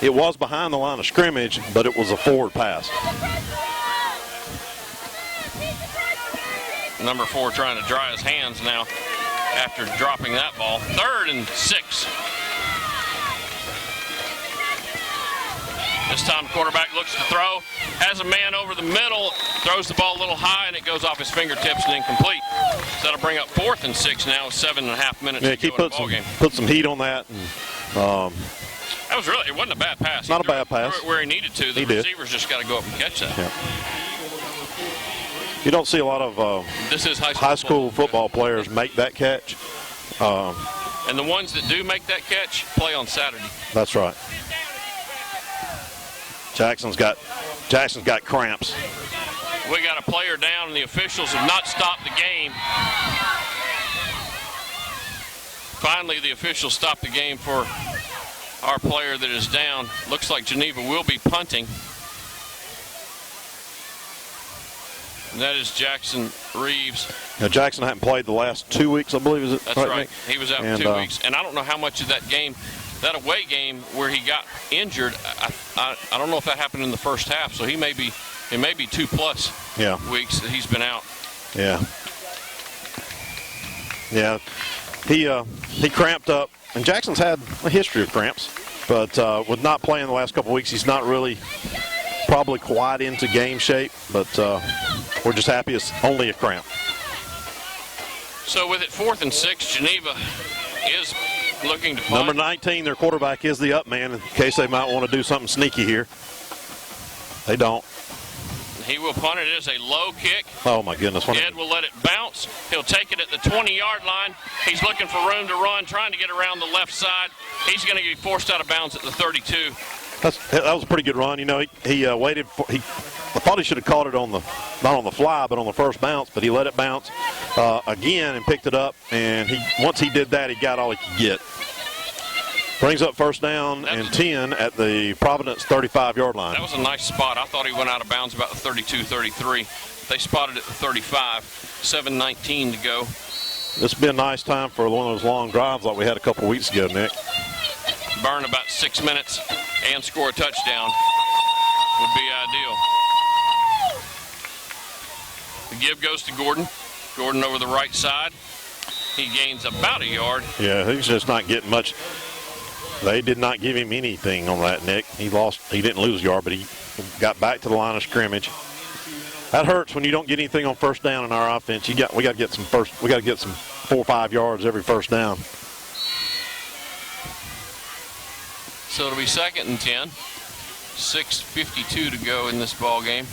it was behind the line of scrimmage, but it was a forward pass. Number 4 trying to dry his hands now after dropping that ball. 3rd and 6. This time the quarterback looks to throw, has a man over the middle, throws the ball a little high, and it goes off his fingertips and incomplete. So that'll bring up 4th and 6 now with 7.5 minutes to go in the ball game. Put some heat on that. And, that was really, it wasn't a bad pass. Not a bad pass. Where he needed to. The receivers just got to go up and catch that. Yeah. You don't see a lot of this is high school football players make that catch. And the ones that do make that catch play on Saturday. That's right. Jackson's got cramps. We got a player down, and the officials have not stopped the game. Finally, the officials stopped the game for our player that is down. Looks like Geneva will be punting. And that is Jackson Reeves. Now, Jackson hadn't played the last 2 weeks, I believe. Is it? That's right. He was out for 2 weeks. And I don't know how much of that game, that away game where he got injured, I don't know if that happened in the first half. So it may be 2+ weeks that he's been out. Yeah. Yeah. He cramped up. And Jackson's had a history of cramps. But with not playing the last couple of weeks, he's not really probably quite into game shape. But we're just happy it's only a cramp. So with it 4th and 6, Geneva is looking to punt. Number 19, their quarterback is the up man in case they might want to do something sneaky here. They don't. He will punt it as a low kick. Oh, my goodness. Ed will let it bounce. He'll take it at the 20-yard line. He's looking for room to run, trying to get around the left side. He's going to get forced out of bounds at the 32. That was a pretty good run. You know, he waited for I thought he should have caught it not on the fly, but on the first bounce, but he let it bounce again and picked it up. And once he did that, he got all he could get. Brings up first down and 10 at the Providence 35-yard line. That was a nice spot. I thought he went out of bounds about the 32, 33. They spotted at the 35, 7:19 to go. This would be a nice time for one of those long drives like we had a couple weeks ago, Nick. Burn about 6 minutes and score a touchdown would be ideal. The give goes to Gordon. Gordon over the right side. He gains about a yard. Yeah, he's just not getting much. They did not give him anything on that, Nick. He didn't lose a yard, but he got back to the line of scrimmage. That hurts when you don't get anything on first down in our offense. We got to get some 4 or 5 yards every first down. So it'll be 2nd and 10. 6:52 to go in this ball game.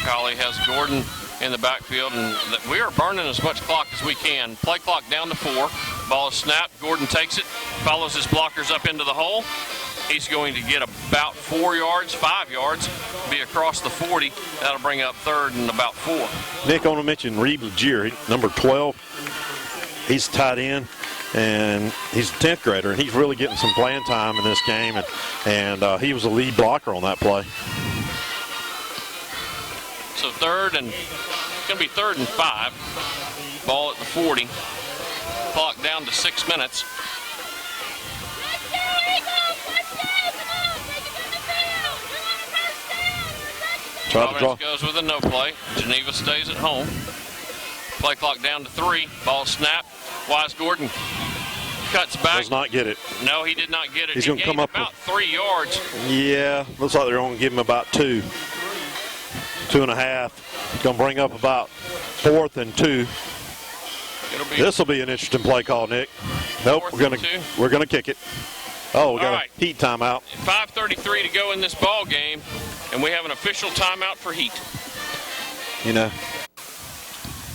Colley has Gordon in the backfield, and we are burning as much clock as we can. Play clock down to 4. Ball is snapped. Gordon takes it, follows his blockers up into the hole. He's going to get about 4 yards, 5 yards, be across the 40. That'll bring up 3rd and about 4. Nick, I want to mention Reed Legier, number 12. He's tight end, and he's a 10th grader, and he's really getting some playing time in this game, and he was a lead blocker on that play. So it's going to be 3rd and 5. Ball at the 40. Clock down to 6 minutes. Providence goes with a no play. Geneva stays at home. Play clock down to 3. Ball snapped. Wise Gordon cuts back. Does not get it. No, he did not get it. He's He going to come gained up about 3 yards. Yeah, looks like they're going to give him about 2. 2.5. Going to bring up about 4th and 2. This will be an interesting play call, Nick. Nope, we're gonna kick it. Oh, we got a heat timeout. 5:33 to go in this ball game, and we have an official timeout for heat. You know.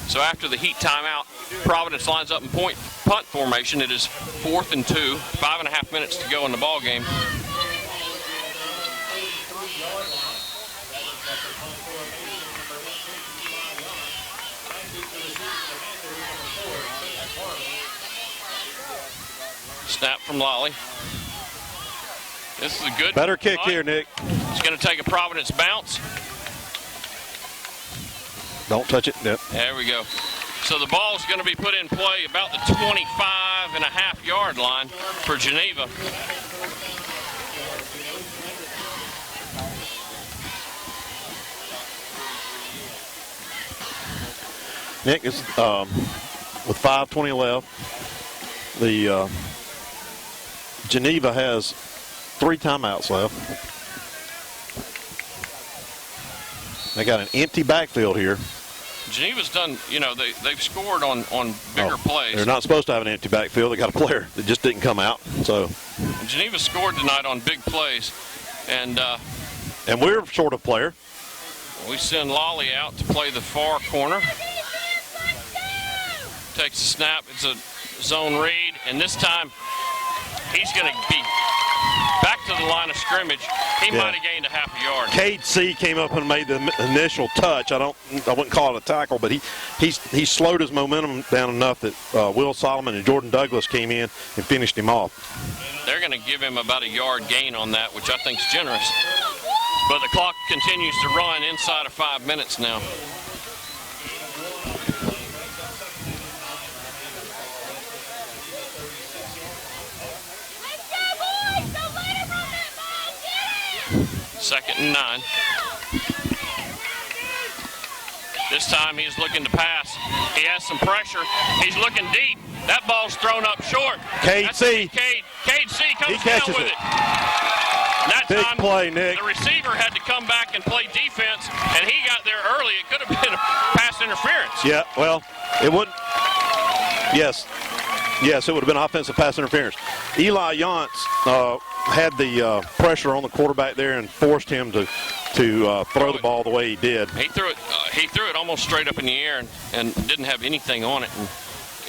So after the heat timeout, Providence lines up in punt formation. It is 4th and 2. 5.5 minutes to go in the ball game. Snap from Lolly. This is a good. Better kick here, Nick. It's going to take a Providence bounce. Don't touch it. Yep. There we go. So the ball is going to be put in play about the 25.5-yard line for Geneva. Nick, is with 5:20 left, the Geneva has 3 timeouts left. They got an empty backfield here. Geneva's done, they've scored on bigger plays. They're not supposed to have an empty backfield. They got a player that just didn't come out. So Geneva scored tonight on big plays, and we're short of player. We send Lolly out to play the far corner. Takes a snap. It's a zone read, and this time he's going to be back to the line of scrimmage. He might have gained a half a yard. Cade C came up and made the initial touch. I wouldn't call it a tackle, but he slowed his momentum down enough that Will Solomon and Jordan Douglas came in and finished him off. They're going to give him about a yard gain on that, which I think is generous. But the clock continues to run inside of 5 minutes now. Second and 9. This time he's looking to pass. He has some pressure. He's looking deep. That ball's thrown up short. Cade C. Cade C comes down with it. And that Big time, play, Nick. The receiver had to come back and play defense, and he got there early. It could have been a pass interference. Yeah, well, it wouldn't. Yes, it would have been offensive pass interference. Eli Yance had the pressure on the quarterback there and forced him to throw the ball the way he did. He threw it almost straight up in the air and didn't have anything on it. And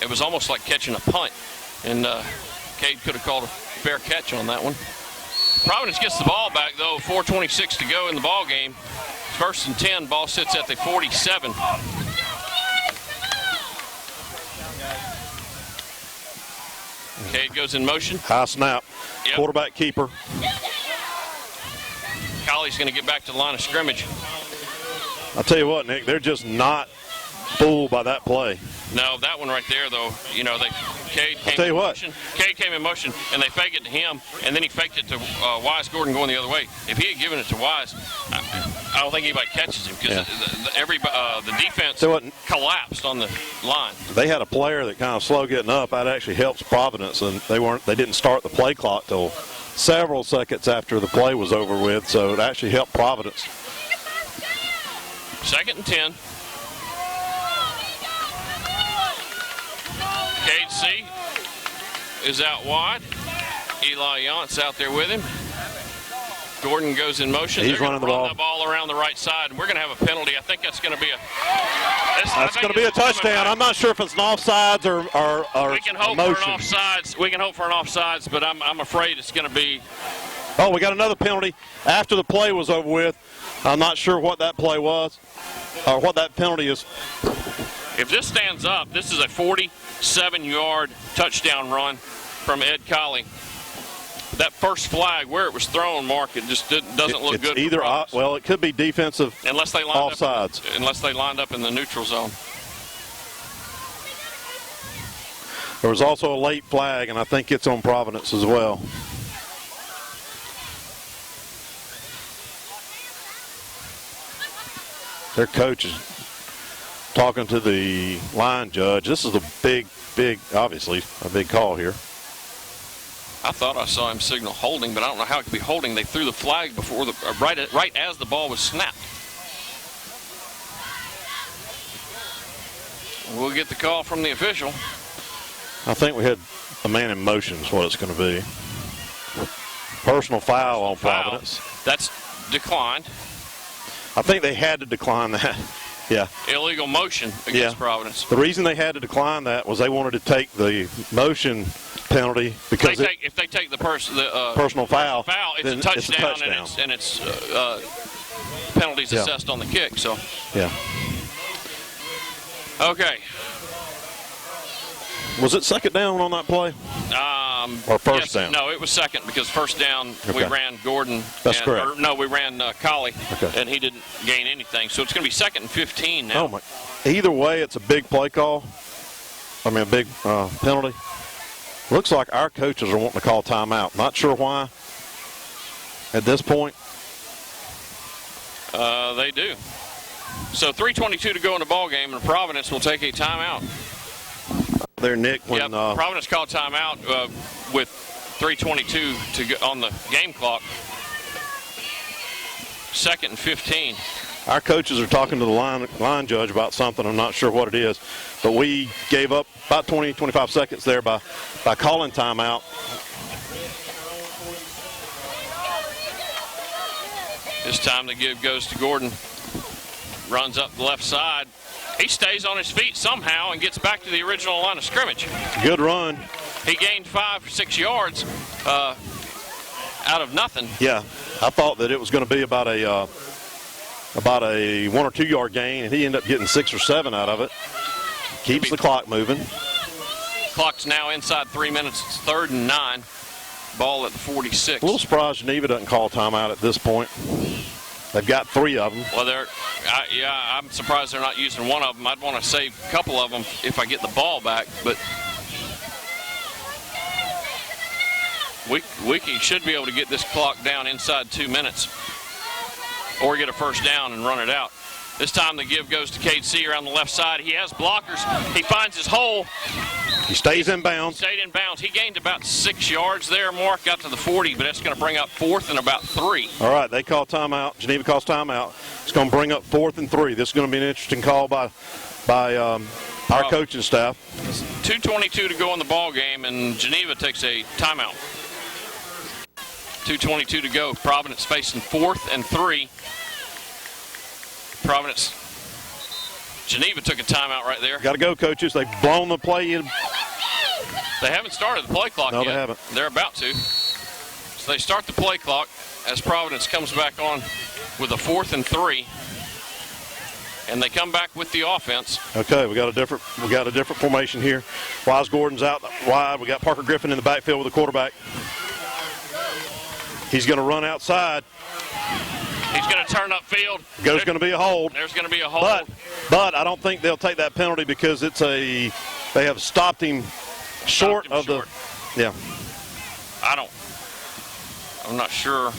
it was almost like catching a punt. And Cade could have called a fair catch on that one. Providence gets the ball back, though. 4:26 to go in the ball game. 1st and 10. Ball sits at the 47. Cade goes in motion. High snap. Yep. Quarterback keeper. Colley's going to get back to the line of scrimmage. I'll tell you what, Nick, they're just not fooled by that play. No, that one right there, though, Cade came in motion, and they faked it to him, and then he faked it to Wise Gordon going the other way. If he had given it to Wise, I don't think anybody catches him because the defense collapsed on the line. They had a player that kind of slow getting up. That actually helps Providence, and they didn't start the play clock till several seconds after the play was over with, so it actually helped Providence. 2nd and 10. Cade C is out wide. Eli Yance out there with him. Gordon goes in motion. He's running the ball. Run the ball around the right side, and we're going to have a penalty. I think that's going to be a touchdown. I'm not sure if it's an offsides or we can hope motion. for an offsides. We can hope for an offsides, but I'm afraid it's going to be. Oh, we got another penalty after the play was over with. I'm not sure what that play was or what that penalty is. If this stands up, this is a 47-yard touchdown run from Ed Colley. That first flag, where it was thrown, Mark, it just doesn't look good. Either well, it could be defensive unless they lined offsides. Unless they lined up in the neutral zone. There was also a late flag, and I think it's on Providence as well. Their coach is talking to the line judge. This is a big, obviously, a big call here. I thought I saw him signal holding, but I don't know how it could be holding. They threw the flag before right as the ball was snapped. We'll get the call from the official. I think we had a man in motion is what it's going to be. Personal foul on Providence. That's declined. I think they had to decline that. Yeah. Illegal motion against Providence. The reason they had to decline that was they wanted to take the motion penalty because if they take the personal foul, it's a touchdown, and it's penalties assessed on the kick. So yeah. Okay. Was it second down on that play? Or first down? No, it was second because first down we ran Gordon. That's correct. We ran Collie, and he didn't gain anything. So it's going to be 2nd and 15 now. Oh my! Either way, it's a big play call. I mean, a big penalty. Looks like our coaches are wanting to call timeout. Not sure why. At this point, they do. So 3:22 to go in the ball game, and Providence will take a timeout. There, Nick. When Providence called timeout with 3:22 to go on the game clock. 2nd and 15. Our coaches are talking to the line judge about something. I'm not sure what it is, but we gave up about 20, 25 seconds there by calling timeout. This time the give goes to Gordon. Runs up the left side. He stays on his feet somehow and gets back to the original line of scrimmage. Good run. He gained 5 or 6 yards out of nothing. Yeah, I thought that it was going to be about a 1 or 2 yard gain, and he ended up getting 6 or 7 out of it. Keeps the clock moving. Clock's now inside 3 minutes. It's 3rd and 9. Ball at the 46. A little surprised Geneva doesn't call timeout at this point. They've got 3 of them. Well, I'm surprised they're not using one of them. I'd want to save a couple of them if I get the ball back, but we should be able to get this clock down inside 2 minutes or get a first down and run it out. This time the give goes to KC around the left side. He has blockers. He finds his hole. He stays in bounds. Stayed in bounds. He gained about 6 yards there. Mark got to the 40, but that's going to bring up 4th and about 3. All right, they call timeout. Geneva calls timeout. It's going to bring up 4th and 3. This is going to be an interesting call by our coaching staff. 2:22 to go in the ball game, and Geneva takes a timeout. 2:22 to go. Providence facing 4th and 3. Providence. Geneva took a timeout right there. Got to go, coaches. They've blown the play in. They haven't started the play clock yet. No, they haven't. They're about to. So they start the play clock as Providence comes back on with a 4th and 3. And they come back with the offense. Okay, we got a different formation here. Wise Gordon's out wide. We got Parker Griffin in the backfield with the quarterback. He's going to run outside. He's going to turn upfield. There's going to be a hold. There's going to be a hold. But I don't think they'll take that penalty because they have stopped him short of the. Yeah. I'm not sure.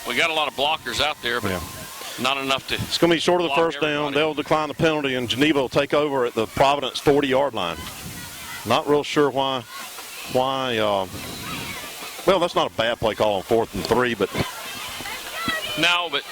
We got a lot of blockers out there, but not enough to. It's going to be short of the first down. They'll decline the penalty, and Geneva will take over at the Providence 40-yard line. Not real sure why. Well, that's not a bad play call on 4th and 3, but. No, but.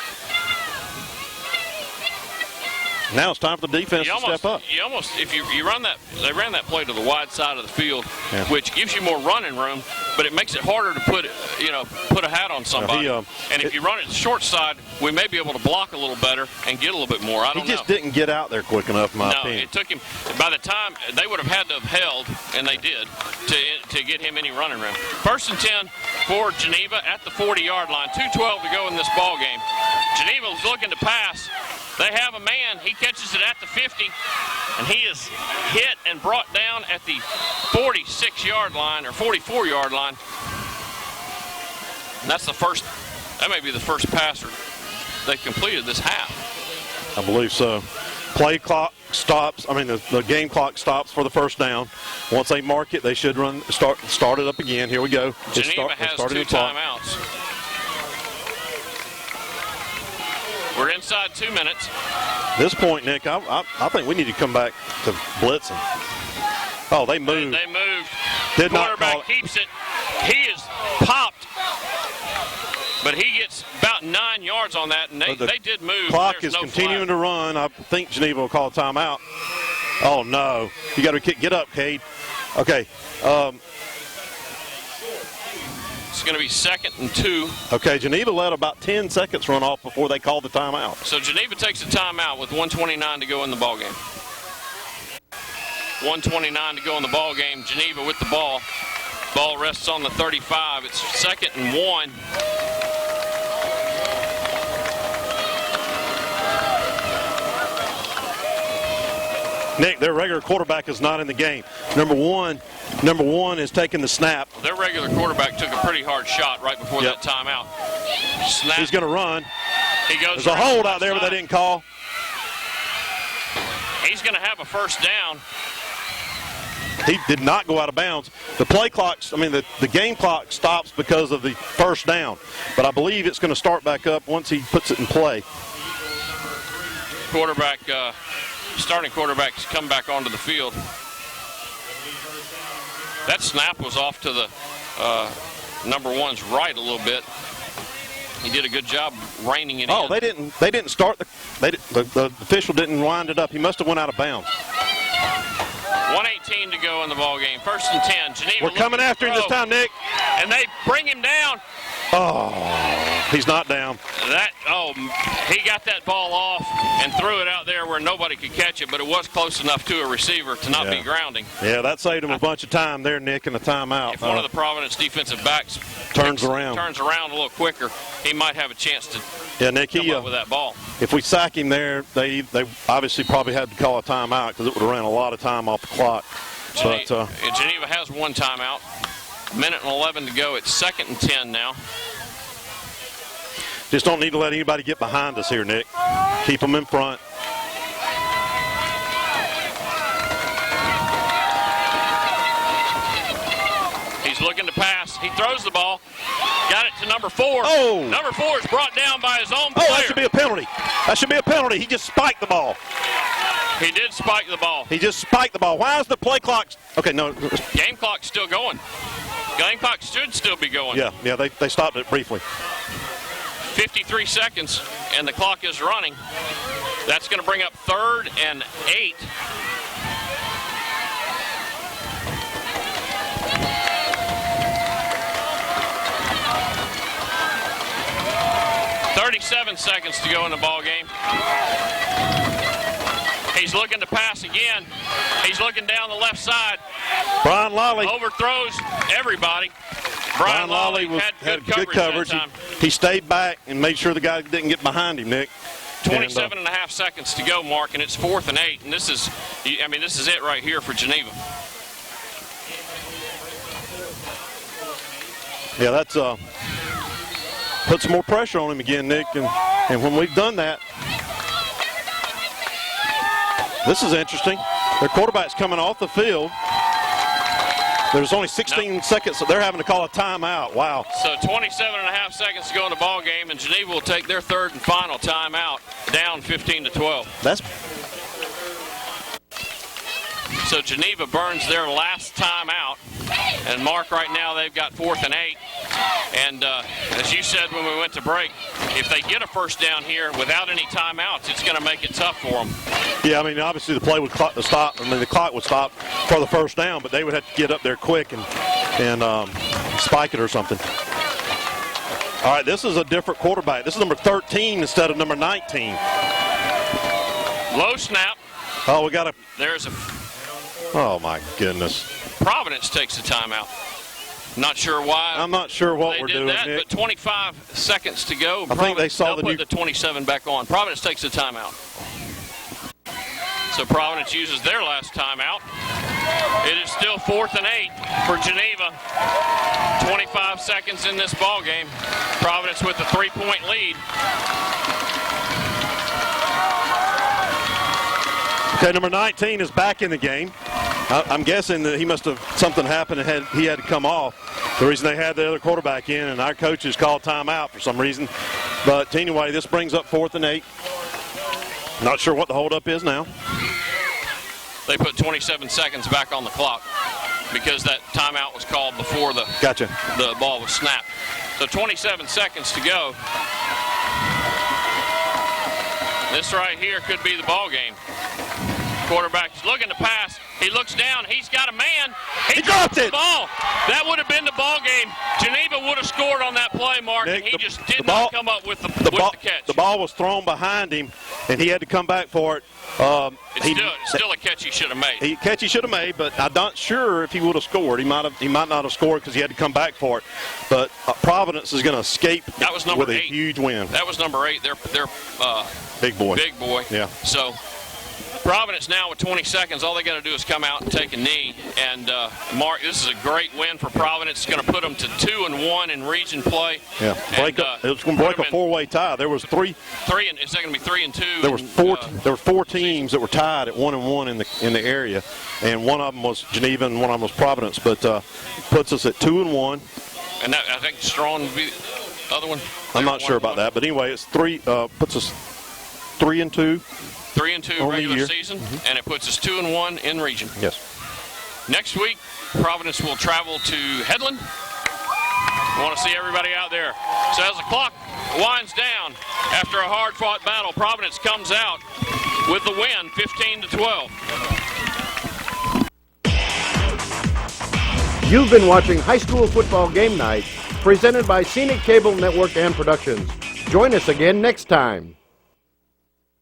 Now it's time for the defense to step up. You almost, if you run that, they ran that play to the wide side of the field, which gives you more running room, but it makes it harder to put a hat on somebody. And if you run it short side, we may be able to block a little better and get a little bit more. I don't know. He just didn't get out there quick enough, in my opinion. No, it took him. By the time they would have had to have held, and they did, to get him any running room. 1st and 10 for Geneva at the 40-yard line. 2:12 to go in this ball game. Geneva is looking to pass. They have a man. He catches it at the 50, and he is hit and brought down at the 46-yard line or 44-yard line. And that's the first. That may be the first passer they've completed this half. I believe so. Play clock stops. I mean, the game clock stops for the first down. Once they mark it, they should start it up again. Here we go. Geneva has 2 timeouts. We're inside 2 minutes. At this point, Nick, I think we need to come back to blitzing. Oh, they moved. They moved. Did not call Quarterback it. keeps it. He is popped, but he gets about 9 yards on that, and they did move. Clock There's is no continuing flag. to run. I think Geneva will call a timeout. Oh, no. You got to get up, Cade. Okay. It's going to be 2nd and 2. Okay, Geneva let about 10 seconds run off before they called the timeout. So Geneva takes a timeout with 1:29 to go in the ball game. 1:29 to go in the ball game. Geneva with the ball. Ball rests on the 35. It's 2nd and 1. Nick, their regular quarterback is not in the game. Number one is taking the snap. Their regular quarterback took a pretty hard shot right before that timeout. Snap. He's going to run. He goes. There's a hold out there, but they didn't call. He's going to have a first down. He did not go out of bounds. The play clock, the game clock stops because of the first down. But I believe it's going to start back up once he puts it in play. Starting quarterback's come back onto the field. That snap was off to the number one's right a little bit. He did a good job reining it in. Oh, they didn't start the official didn't wind it up. He must have went out of bounds. 1:18 to go in the ball game. 1st and 10. Geneva. We're coming after him this time, Nick. And they bring him down. Oh, he's not down. He got that ball off and threw it out there where nobody could catch it, but it was close enough to a receiver to not be grounding. Yeah, that saved him a bunch of time there, Nick, in the timeout. If one of the Providence defensive backs turns around a little quicker, he might have a chance to Nick, come up with that ball. If we sack him there, they obviously probably had to call a timeout because it would have ran a lot of time off the clock. Geneva has one timeout. 1:11 to go. It's 2nd and 10 now. Just don't need to let anybody get behind us here, Nick. Keep them in front. He's looking to pass. He throws the ball. Got it to number 4. Oh! Number 4 is brought down by his own player. Oh, that should be a penalty. That should be a penalty. He just spiked the ball. He did spike the ball. He just spiked the ball. Why is the play clock? Okay, no. Game clock's still going. Game clock should still be going. Yeah, they stopped it briefly. 53 seconds, and the clock is running. That's going to bring up 3rd and 8. .37 seconds to go in the ball game. He's looking to pass again. He's looking down the left side. Brian Lawley overthrows everybody. Brian Lawley had good coverage. He stayed back and made sure the guy didn't get behind him, Nick. 27 and a half seconds to go, Mark, and it's 4th and 8. And this is it right here for Geneva. Yeah, that's put some more pressure on him again, Nick. And when we've done that, this is interesting. Their quarterback's coming off the field. There's only 16 seconds, so they're having to call a timeout. Wow. So 27 and a half seconds to go in the ball game, and Geneva will take their 3rd and final timeout, down 15-12. So Geneva burns their last timeout, and Mark, right now they've got 4th and 8. And as you said when we went to break, if they get a first down here without any timeouts, it's going to make it tough for them. Yeah, obviously the play would stop. The clock would stop for the first down, but they would have to get up there quick and spike it or something. All right, this is a different quarterback. This is number 13 instead of number 19. Low snap. Oh, we got a. Oh my goodness. Providence takes a timeout. Not sure why. I'm not sure what we're doing, Nick. But 25 seconds to go. I think they saw they'll put the 27 back on. Providence takes a timeout. So Providence uses their last timeout. It is still 4th and 8 for Geneva. 25 seconds in this ball game. Providence with a 3-point lead. Okay, number 19 is back in the game. I'm guessing that something happened and he had to come off. The reason they had the other quarterback in, and our coaches called timeout for some reason. But anyway, this brings up 4th and 8. Not sure what the holdup is now. They put 27 seconds back on the clock. because that timeout was called before the ball was snapped. So 27 seconds to go. This right here could be the ball game. Quarterback is looking to pass. He looks down. He's got a man. He dropped the ball. That would have been the ball game. Geneva would have scored on that play, Mark, Nick, and he just did not come up with the catch. The ball was thrown behind him, and he had to come back for it. It's still a catch he should have made. Catch he should have made, but I'm not sure if he would have scored. He might not have scored because he had to come back for it. But Providence is going to escape with a huge win. That was number 8. They're big boy. Big boy. Yeah. So Providence now with 20 seconds, all they got to do is come out and take a knee. And Mark, this is a great win for Providence. It's going to put them to 2-1 in region play. Yeah, it's going to break a 4-way tie. There was three. Is that going to be 3-2? There was there were 4 teams that were tied at 1-1 in the area, and one of them was Geneva and one of them was Providence. But puts us at 2-1. And that, I think Strong would be the other one. I'm not sure about that, but anyway, it's puts us 3-2. 3-2 regular season, and it puts us 2-1 in region. Yes. Next week, Providence will travel to Headland. We want to see everybody out there. So as the clock winds down after a hard-fought battle, Providence comes out with the win, 15-12. You've been watching High School Football Game Night, presented by Scenic Cable Network and Productions. Join us again next time.